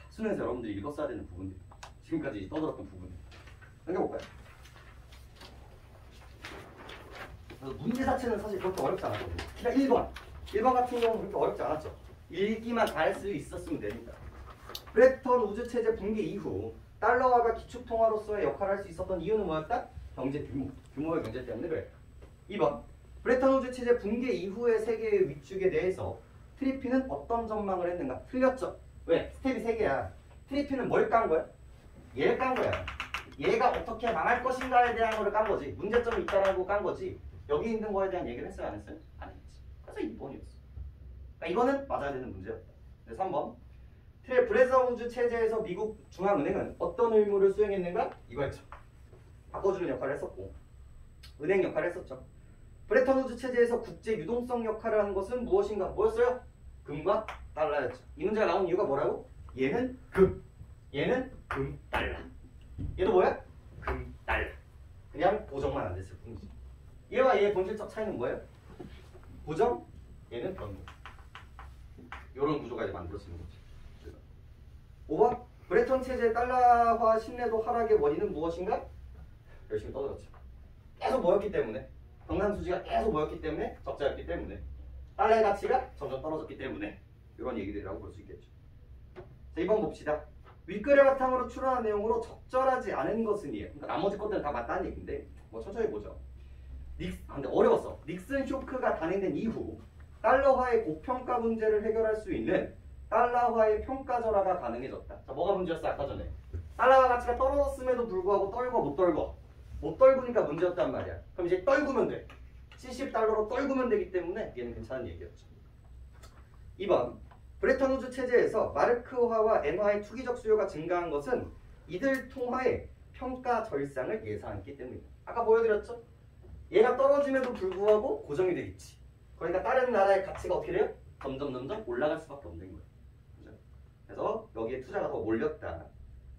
수능에서 여러분들이 읽었어야 되는 부분들, 지금까지 떠들었던 부분들 넘겨볼까요? 문제 자체는 사실 그렇게 어렵지 않았거든요. 그러니까 1번 같은 경우는 그렇게 어렵지 않았죠. 읽기만 잘 수 있었으면 됩니다. 브레턴 우주체제 붕괴 이후 달러화가 기축통화로서의 역할을 할 수 있었던 이유는 뭐였다? 경제 규모의 경제 때문에 그래. 2번 브레턴 우주체제 붕괴 이후의 세계의 위축에 대해서 트리피는 어떤 전망을 했는가? 틀렸죠. 왜? 스텝이 3개야. 트리피는 뭘 깐 거야? 얘를 깐 거야. 얘가 어떻게 망할 것인가에 대한 거를 깐 거지. 문제점이 있다라고 깐 거지. 여기 있는 거에 대한 얘기를 했어요? 안 했어요? 안 했지. 그래서 2번이었어. 그러니까 이거는 맞아야 되는 문제였다. 3번 브레턴 우주 체제에서 미국 중앙은행은 어떤 의무를 수행했는가? 이거였죠. 바꿔주는 역할을 했었고 은행 역할을 했었죠. 브레턴 우주 체제에서 국제 유동성 역할을 하는 것은 무엇인가? 뭐였어요? 금과 달러였죠. 이 문제가 나온 이유가 뭐라고? 얘는 금, 얘는 금, 달러. 얘도 뭐야? 금, 달러. 그냥 보정만 안 됐을 뿐이지. 얘와 얘의 본질적 차이는 뭐예요? 보정, 얘는 변동. 이런 구조가 이제 만들어지는 거지. 5번 브레턴 체제 달러화 신뢰도 하락의 원인은 무엇인가? 열심히 떠들었죠. 계속 모였기 때문에, 경상수지가 계속 모였기 때문에, 적자였기 때문에, 달러의 가치가 점점 떨어졌기 때문에 이런 얘기들이라고 볼 수 있겠죠. 자, 2번 봅시다. 윗글을 바탕으로 추론한 내용으로 적절하지 않은 것은이에요. 그러니까 나머지 것들은 다 맞다는 얘기인데 뭐 천천히 보죠. 근데 어려웠어. 닉슨 쇼크가 단행된 이후 달러화의 고평가 문제를 해결할 수 있는 달러화의 평가절하가 가능해졌다. 자, 뭐가 문제였어? 아까 전에 달러화 가치가 떨어졌음에도 불구하고 떨궈 못 떨궈? 못 떨구니까 문제였단 말이야. 그럼 이제 떨구면 돼. 70달러로 떨구면 되기 때문에 얘는 괜찮은 얘기였죠. 2번 브레턴 우주 체제에서 마르크화와 엔화의 투기적 수요가 증가한 것은 이들 통화의 평가 절상을 예상했기 때문입니다. 아까 보여드렸죠? 얘가 떨어짐에도 불구하고 고정이 되겠지. 그러니까 다른 나라의 가치가 어떻게 돼요? 점점 올라갈 수밖에 없는 거예요. 그죠? 그래서 여기에 투자가 더 몰렸다.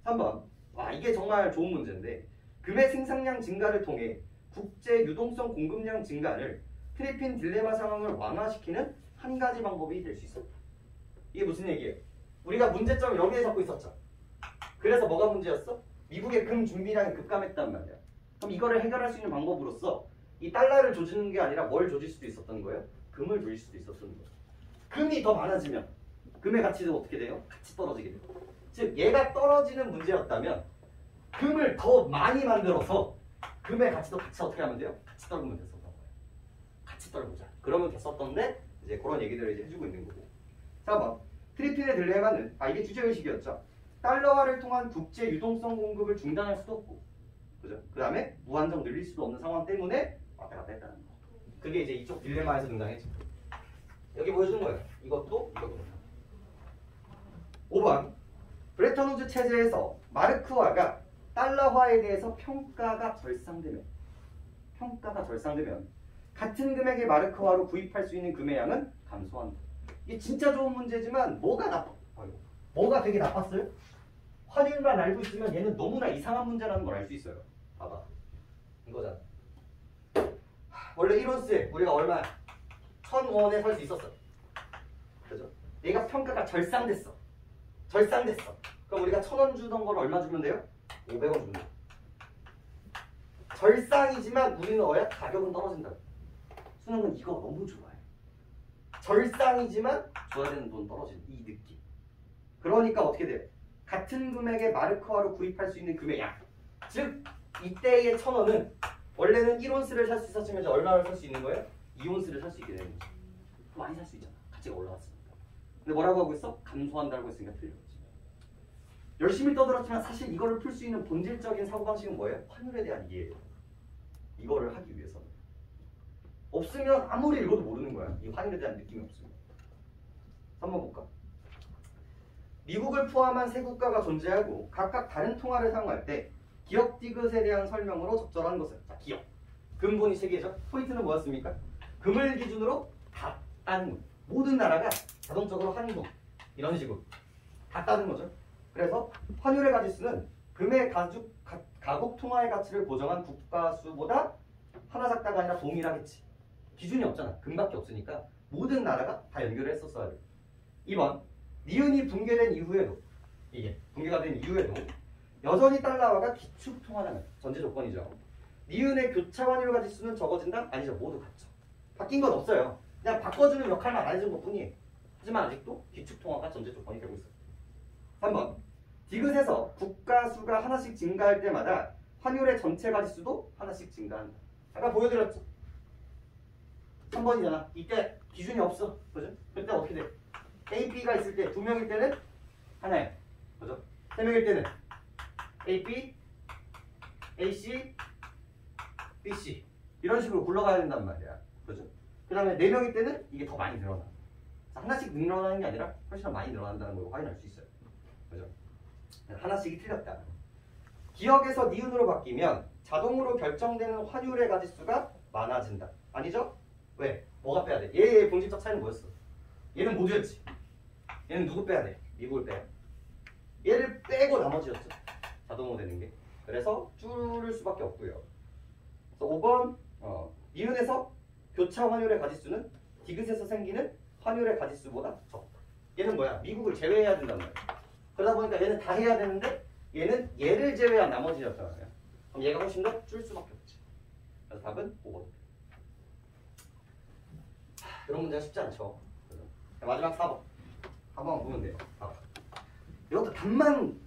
3번 와 이게 정말 좋은 문제인데 금의 생산량 증가를 통해 국제 유동성 공급량 증가를 필리핀 딜레마 상황을 완화시키는 한 가지 방법이 될 수 있었다. 이게 무슨 얘기예요? 우리가 문제점을 여기에 잡고 있었죠. 그래서 뭐가 문제였어? 미국의 금 준비량이 급감했단 말이야. 그럼 이거를 해결할 수 있는 방법으로서 이 달러를 조지는 게 아니라 뭘 조질 수도 있었던 거예요? 금을 조질 수도 있었던 거예요. 금이 더 많아지면 금의 가치도 어떻게 돼요? 같이 떨어지게 돼요. 즉 얘가 떨어지는 문제였다면 금을 더 많이 만들어서 금의 가치도 같이 어떻게 하면 돼요? 같이 떨구면 됐었던 거예요. 같이 떨구자. 그러면 됐었던데 이제 그런 얘기들을 이제 해주고 있는 거고. 4번 필리핀의 딜레마는 이게 주제의식이었죠. 달러화를 통한 국제 유동성 공급을 중단할 수도 없고 그죠? 그 다음에 무한정 늘릴 수도 없는 상황 때문에 왔다 갔다 했다는 거. 그게 이제 이쪽 딜레마에서 등장했죠. 여기 보여주는 거예요. 이것도 이것도. 5번 브레턴 우즈 체제에서 마르크화가 달러화에 대해서 평가가 절상되면 같은 금액의 마르크화로 구입할 수 있는 금의 양은 감소한다. 이게 진짜 좋은 문제지만 뭐가 되게 나빴어요? 환율만 알고 있으면 얘는 너무나 이상한 문제라는 걸 알 수 있어요. 봐봐. 이거잖아. 원래 1온스에 우리가 얼마야? 1,000원에 살 수 있었어. 그죠? 얘가 평가가 절상됐어. 그럼 우리가 1,000원 주던 걸 얼마 주면 돼요? 500원 주면 돼요. 절상이지만 우리는 가격은 떨어진다. 수능은 이거 너무 좋아해. 절상이지만 줘야 되는 돈 떨어지는 이 느낌. 그러니까 어떻게 돼요? 같은 금액의 마르크화로 구입할 수 있는 금의 양. 즉 이때의 1,000원은 원래는 1온스를 살 수 있었지만 이제 얼마를 살 수 있는 거예요? 2온스를 살 수 있게 되는 거죠. 많이 살 수 있잖아. 가치가 올라갔으니까. 근데 뭐라고 하고 있어? 감소한다고 했으니까 틀렸지. 열심히 떠들었지만 사실 이거를 풀 수 있는 본질적인 사고방식은 뭐예요? 환율에 대한 이해예요. 이거를 하기 위해서는. 없으면 아무리 읽어도 모르는 거야. 이 환율에 대한 느낌이 없으면. 한번 볼까? 미국을 포함한 세 국가가 존재하고 각각 다른 통화를 사용할 때 기업 디귿에 대한 설명으로 적절한 것은 자, 기업. 근본이 세 개죠. 포인트는 뭐였습니까? 금을 기준으로 같다는 거. 모든 나라가 자동적으로 한국 이런 식으로 같다는 거죠. 그래서 환율의 가지수는 금의 가국 통화의 가치를 보정한 국가 수보다 하나 작다가 아니라 동일하겠지. 기준이 없잖아. 금밖에 없으니까 모든 나라가 다 연결을 했었어야 돼. 2번 니은이 붕괴된 이후에도 이게 붕괴가 된 이후에도 여전히 달러화가 기축 통화라는 전제 조건이죠. 니은의 교차 환율 가지수는 적어진다? 아니죠. 모두 같죠. 바뀐 건 없어요. 그냥 바꿔주는 역할만 안 해준 것뿐이에요. 하지만 아직도 기축 통화가 전제 조건이 되고 있어요. 3번 디귿에서 국가 수가 하나씩 증가할 때마다 환율의 전체 가지수도 하나씩 증가한다. 아까 보여드렸죠. 3번이잖아. 이때 기준이 없어. 그죠? 그때 어떻게 돼? A, B가 있을 때 2명일 때는 하나예요. 그죠? 3명일 때는 A, B, A, C, B, C 이런 식으로 굴러가야 된단 말이야. 그죠? 그 다음에 4명일 때는 이게 더 많이 늘어나. 하나씩 늘어나는 게 아니라 훨씬 더 많이 늘어난다는 걸 확인할 수 있어요. 그죠? 하나씩이 틀렸다. 기억에서 니은으로 바뀌면 자동으로 결정되는 환율의 가지수가 많아진다. 아니죠? 왜? 뭐가 빼야 돼? 얘의 본질적 차이는 뭐였어? 얘는 모두였지. 얘는 누구 빼야 돼? 미국을 빼야. 얘를 빼고 나머지였죠. 자동으로 되는 게. 그래서 줄을 수밖에 없고요. 그래서 5번 니은에서 교차 환율의 가지수는 디귿에서 생기는 환율의 가지수보다 적다. 얘는 뭐야? 미국을 제외해야 된단 말이야. 그러다 보니까 얘는 다 해야 되는데 얘는 얘를 제외한 나머지였단 말이야. 그럼 얘가 훨씬 더 줄 수밖에 없지. 그래서 답은 5번. 이런 문제가 쉽지 않죠. 마지막 4번. 4번 보면 돼요. 이것도 답만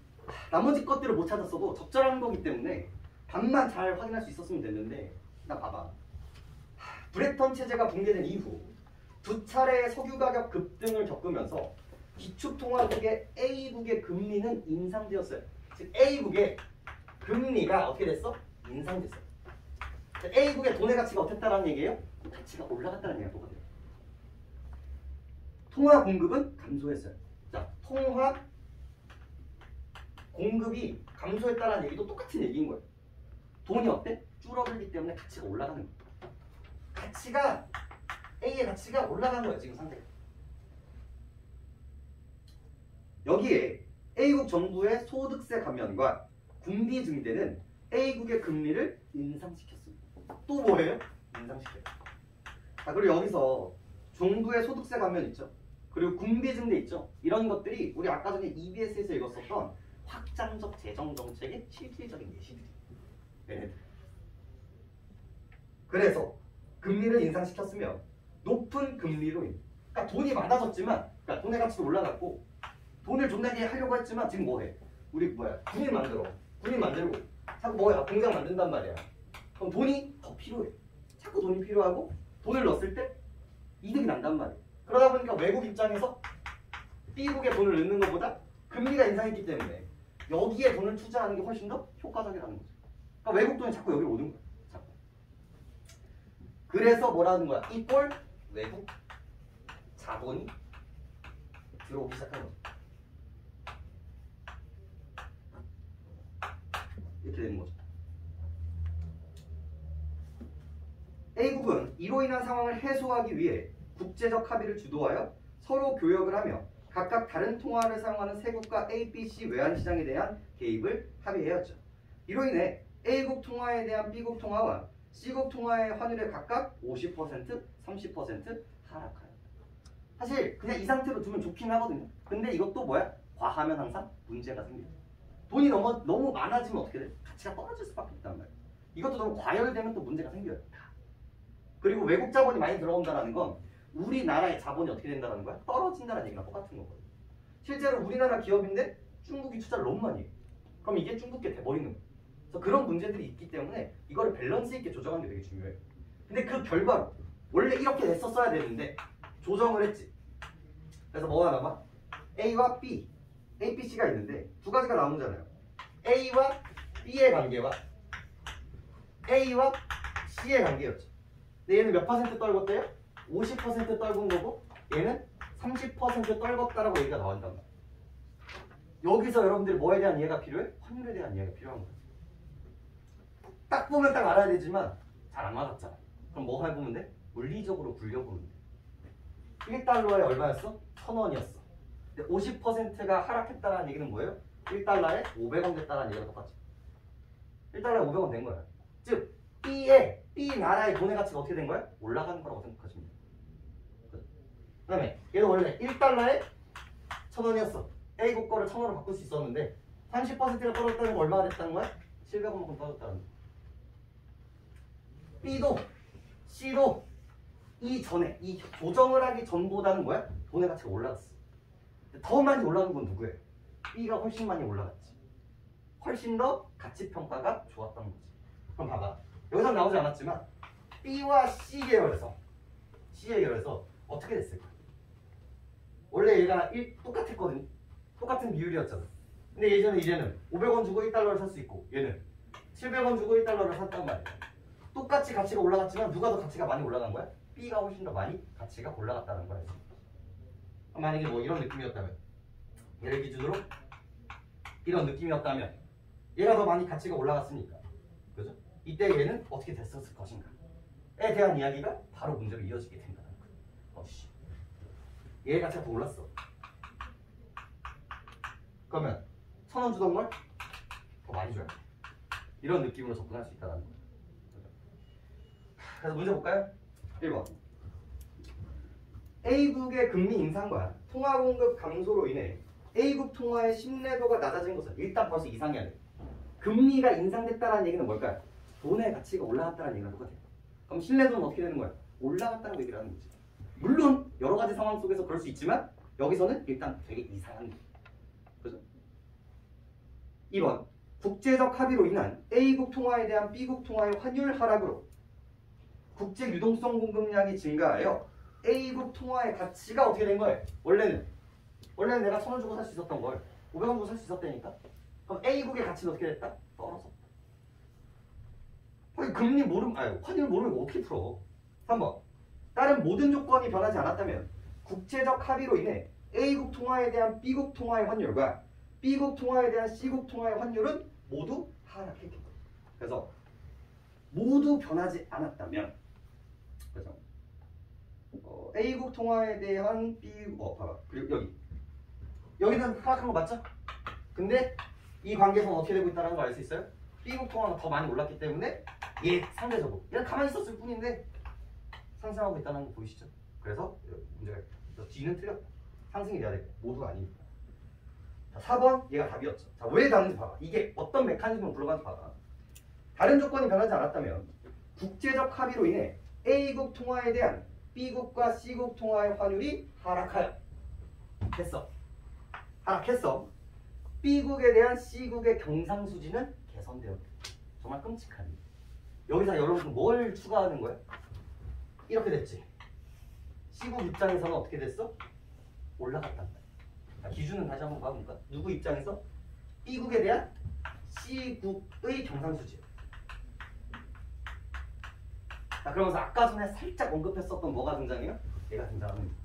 나머지 것들을 못 찾았어도 적절한 거기 때문에 답만 잘 확인할 수 있었으면 됐는데 나 봐봐. 브레턴 체제가 붕괴된 이후 두 차례의 석유 가격 급등을 겪으면서 기축통화국의 A국의 금리는 인상되었어요. 즉 A국의 금리가 어떻게 됐어? 인상됐어요. A국의 돈의 가치가 어땠다는 얘기예요? 가치가 올라갔다는 얘기가 똑같아요. 통화 공급은 감소했어요. 자, 통화 공급이 감소했다는 얘기도 똑같은 얘기인 거예요. 돈이 어때? 줄어들기 때문에 가치가 올라가는 거예요. 가치가 A의 가치가 올라간 거예요. 지금 상태가. 여기에 A국 정부의 소득세 감면과 군비 증대는 A국의 금리를 인상시켰습니다. 또 뭐예요? 인상시켜요. 자, 그리고 여기서 정부의 소득세 감면 있죠. 그리고 군비 증대 있죠. 이런 것들이 우리 아까 전에 EBS에서 읽었었던 확장적 재정 정책의 실질적인 예시들이. 네. 그래서 금리를 인상시켰으며 높은 금리로 그러니까 돈이 많아졌지만 그러니까 돈의 가치도 올라갔고 돈을 존나게 하려고 했지만 지금 뭐해? 우리 군인 만들고 자꾸 공장 만든단 말이야. 그럼 돈이 더 필요해. 자꾸 돈이 필요하고 돈을 넣었을 때 이득이 난단 말이야. 그러다 보니까 외국 입장에서 B국에 돈을 넣는 것보다 금리가 인상했기 때문에 여기에 돈을 투자하는 게 훨씬 더 효과적이라는 거죠. 그러니까 외국 돈이 자꾸 여기로 오는 거야. 자꾸. 그래서 뭐라는 거야? 이 꼴 외국 자본이 들어오기 시작한 거죠. 이렇게 되는 거죠. A국은 이로 인한 상황을 해소하기 위해 국제적 합의를 주도하여 서로 교역을 하며 각각 다른 통화를 사용하는 세 국가 A, B, C 외환시장에 대한 개입을 합의하였죠. 이로 인해 A국 통화에 대한 B국 통화와 C국 통화의 환율에 각각 50%, 30% 하락하였다. 사실 그냥 이 상태로 두면 좋긴 하거든요. 근데 이것도 뭐야? 과하면 항상 문제가 생겨요. 돈이 너무 많아지면 어떻게 돼? 가치가 떨어질 수밖에 없단 말이에요. 이것도 너무 과열되면 또 문제가 생겨요. 그리고 외국 자본이 많이 들어온다는 건 우리나라의 자본이 어떻게 된다는 거야? 떨어진다는 얘기랑 똑같은 거거든요. 실제로 우리나라 기업인데 중국이 투자를 너무 많이 해요. 그럼 이게 중국계 돼버리는 거예요. 그래서 그런 문제들이 있기 때문에 이거를 밸런스 있게 조정하는 게 되게 중요해요. 근데 그 결과로 원래 이렇게 됐었어야 되는데 조정을 했지. 그래서 뭐가 나와? A와 B, A, B, C가 있는데 두 가지가 나오잖아요. A와 B의 관계와 A와 C의 관계였죠. 근데 얘는 몇 퍼센트 떨궜대요? 50% 떨군 거고 얘는 30% 떨궜다라고 얘기가 나온단 말이에요. 여기서 여러분들이 뭐에 대한 이해가 필요해? 환율에 대한 이해가 필요한 거예요. 딱 보면 딱 알아야 되지만 잘 안 맞았잖아. 그럼 뭐 해보면 돼? 물리적으로 굴려보면 돼. 1달러에 얼마였어? 1,000원이었어. 근데 50%가 하락했다는 얘기는 뭐예요? 1달러에 500원 됐다는 얘기랑 똑같죠. 1달러에 500원 된 거야. 즉 B 나라의 돈의 가치가 어떻게 된 거야? 올라가는 거라고 생각하시면 돼요. 그 다음에 얘는 원래 1달러에 1,000원이었어. A국 거를 1,000원으로 바꿀 수 있었는데 30%가 떨어졌다는 거 얼마가 됐다는 거야? 700원만큼 떨어졌다는 거야. B도 C도 이전에 이 조정을 하기 전보다는 뭐야? 돈의 가치가 올라갔어. 더 많이 올라간 건 누구예요? B가 훨씬 많이 올라갔지. 훨씬 더 가치 평가가 좋았던 거지. 그럼 봐봐. 여기서 나오지 않았지만 B와 C 계열에서 어떻게 됐을까? 원래 얘가 똑같았거든. 똑같은 비율이었잖아. 근데 이제는 500원 주고 1달러를 살 수 있고 얘는 700원 주고 1달러를 샀단 말이야. 똑같이 가치가 올라갔지만 누가 더 가치가 많이 올라간 거야? B가 훨씬 더 많이 가치가 올라갔다는 거야. 만약에 뭐 이런 느낌이었다면, 얘를 기준으로 이런 느낌이었다면 얘가 더 많이 가치가 올라갔으니까, 그죠? 이때 얘는 어떻게 됐었을 것인가에 대한 이야기가 바로 문제로 이어지게 된다는 거야. 얘의 가치가 더 올랐어. 그러면 1,000원 주던 걸 더 많이 줘야 돼. 이런 느낌으로 접근할 수 있다는 거야. 그래서 문제 볼까요? 1번. A국의 금리 인상과 통화 공급 감소로 인해 A국 통화의 신뢰도가 낮아진 것은 일단 벌써 이상해야 돼. 금리가 인상됐다는 얘기는 뭘까요? 돈의 가치가 올라갔다는 얘기랑 똑같아요. 그럼 신뢰도는 어떻게 되는 거야? 올라갔다고 얘기를 하는 거지. 물론 여러 가지 상황 속에서 그럴 수 있지만 여기서는 일단 되게 이상한 거예요. 그죠? 2번. 국제적 합의로 인한 A국 통화에 대한 B국 통화의 환율 하락으로 국제 유동성 공급량이 증가하여 A국 통화의 가치가 어떻게 된 거예요? 원래는 내가 1,000원 주고 살 수 있었던 걸 500원 주고 살 수 있었다니까? 그럼 A국의 가치는 어떻게 됐다? 떨어졌다. 금리 환율 모르면 어떻게 풀어? 3번. 다른 모든 조건이 변하지 않았다면 국제적 합의로 인해 A국 통화에 대한 B국 통화의 환율과 B국 통화에 대한 C국 통화의 환율은 모두 하락했겠다. 그래서 모두 변하지 않았다면, 그래서 A국 통화에 대한 봐봐. 그리고 여기는 하락한 거 맞죠? 근데 이 관계에서는 어떻게 되고 있다는 걸 알 수 있어요? B국 통화가 더 많이 올랐기 때문에 상대적으로 얘는 가만히 있었을 뿐인데 상승하고 있다는 거 보이시죠? 그래서 문제가 D는 틀렸다. 상승이 돼야 돼. 모두가 아니니까. 자, 4번 얘가 답이었죠. 자, 왜 다른지 봐봐. 이게 어떤 메커니즘으로 굴러가는지 봐봐. 다른 조건이 변하지 않았다면 국제적 합의로 인해 A국 통화에 대한 B국과 C국 통화의 환율이 하락하여 하락했어. B국에 대한 C국의 경상수지는 개선되었다. 정말 끔찍한. 여기서 여러분 뭘 추가하는 거야? 이렇게 됐지. C국 입장에서는 어떻게 됐어? 올라갔단 말이야. 기준은 다시 한번 봐볼까? 누구 입장에서? B국에 대한 C국의 경상수지. 자, 그러면서 아까 전에 살짝 언급했었던 뭐가 등장해요? 얘가 등장합니다.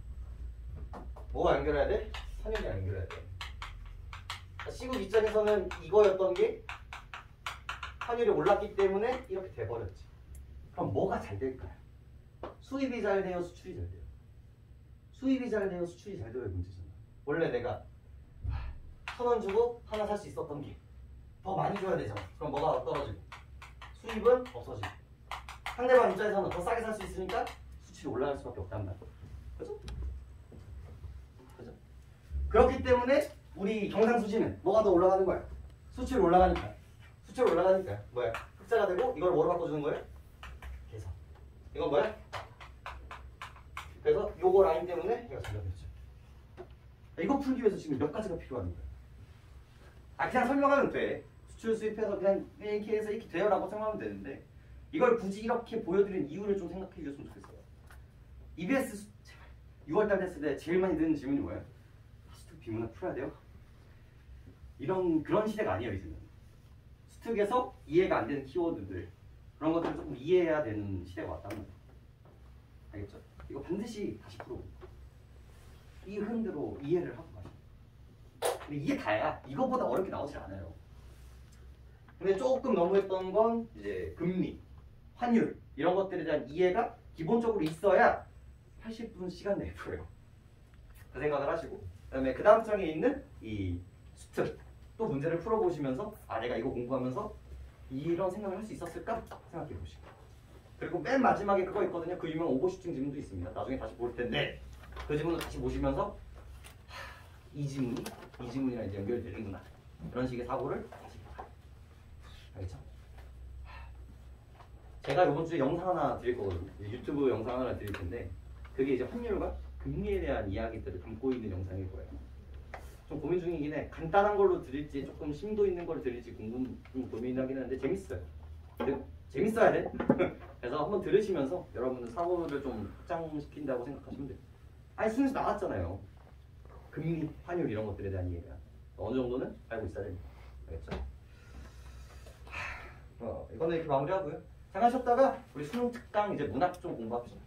뭐가 연결해야 돼? 선역이 연결해야 돼. C국 입장에서는 이거였던 게 환율이 올랐기 때문에 이렇게 돼버렸지. 그럼 뭐가 잘 될까요? 수입이 잘 돼요? 수출이 잘 돼요? 수입이 잘 돼요? 수출이 잘 돼요의 문제잖아. 원래 내가 1,000원 주고 하나 살 수 있었던 게 더 많이 줘야 되잖아. 그럼 뭐가 떨어지고 수입은 없어지고 상대방 입장에서는 더 싸게 살 수 있으니까 수출이 올라갈 수밖에 없단 말이야. 그죠? 그렇기 때문에 우리 경상수지는 뭐가 더 올라가는 거야? 수출이 올라가니까. 뭐야? 흑자가 되고 이걸 뭐로 바꿔주는 거예요? 계산. 이건 뭐야? 그래서 요거 라인 때문에 얘가 전략이었죠. 이거 풀기 위해서 지금 몇 가지가 필요한 거야. 그냥 설명하면 돼. 수출 수입해서 그냥 이렇게 해서 이렇게 돼요라고 설명하면 되는데 이걸 굳이 이렇게 보여드린 이유를 좀 생각해 주셨으면 좋겠어요. EBS 6월달 됐을 때 제일 많이 드는 질문이 뭐예요? 수특 비문학 풀어야 돼요? 그런 시대가 아니에요, 이제는. 수특에서 이해가 안 되는 키워드들 그런 것들을 조금 이해해야 되는 시대가 왔다는 거예요. 알겠죠? 이거 반드시 다시 풀어보고 이 흐름대로 이해를 하고 가시죠. 근데 이게 다야. 이거보다 어렵게 나오질 않아요. 근데 조금 너무했던 건 이제 금리, 환율 이런 것들에 대한 이해가 기본적으로 있어야 80분 시간 내에 풀어요. 그 생각을 하시고 그다음에 그 다음 장에 있는 이 수특 또 문제를 풀어보시면서 아 내가 이거 공부하면서 이런 생각을 할 수 있었을까 생각해 보시고 그리고 맨 마지막에 그거 있거든요. 그 유명한 오버슈팅 지문도 있습니다. 나중에 다시 볼 텐데 그 지문을 다시 보시면서 이 지문이랑 이제 연결되는구나 이런 식의 사고를 다시 해봐. 알겠죠? 제가 이번 주에 영상 하나 드릴 거거든요. 유튜브 영상 하나 드릴 텐데 그게 이제 환율과 금리에 대한 이야기들을 담고 있는 영상일 거예요. 좀 고민 중이긴 해. 간단한 걸로 드릴지 조금 심도 있는 걸 드릴지 좀 고민하긴 하는데 재밌어요. 재밌어야 돼. 그래서 한번 들으시면서 여러분들 사고를 좀 확장시킨다고 생각하시면 돼요. 아니 순수 나왔잖아요. 금리, 환율 이런 것들에 대한 이해가 어느 정도는 알고 있어야 됩니다. 알겠죠? 이거는 이렇게 마무리하고요. 생각하셨다가 우리 수능 특강 이제 문학 좀 공부합시다.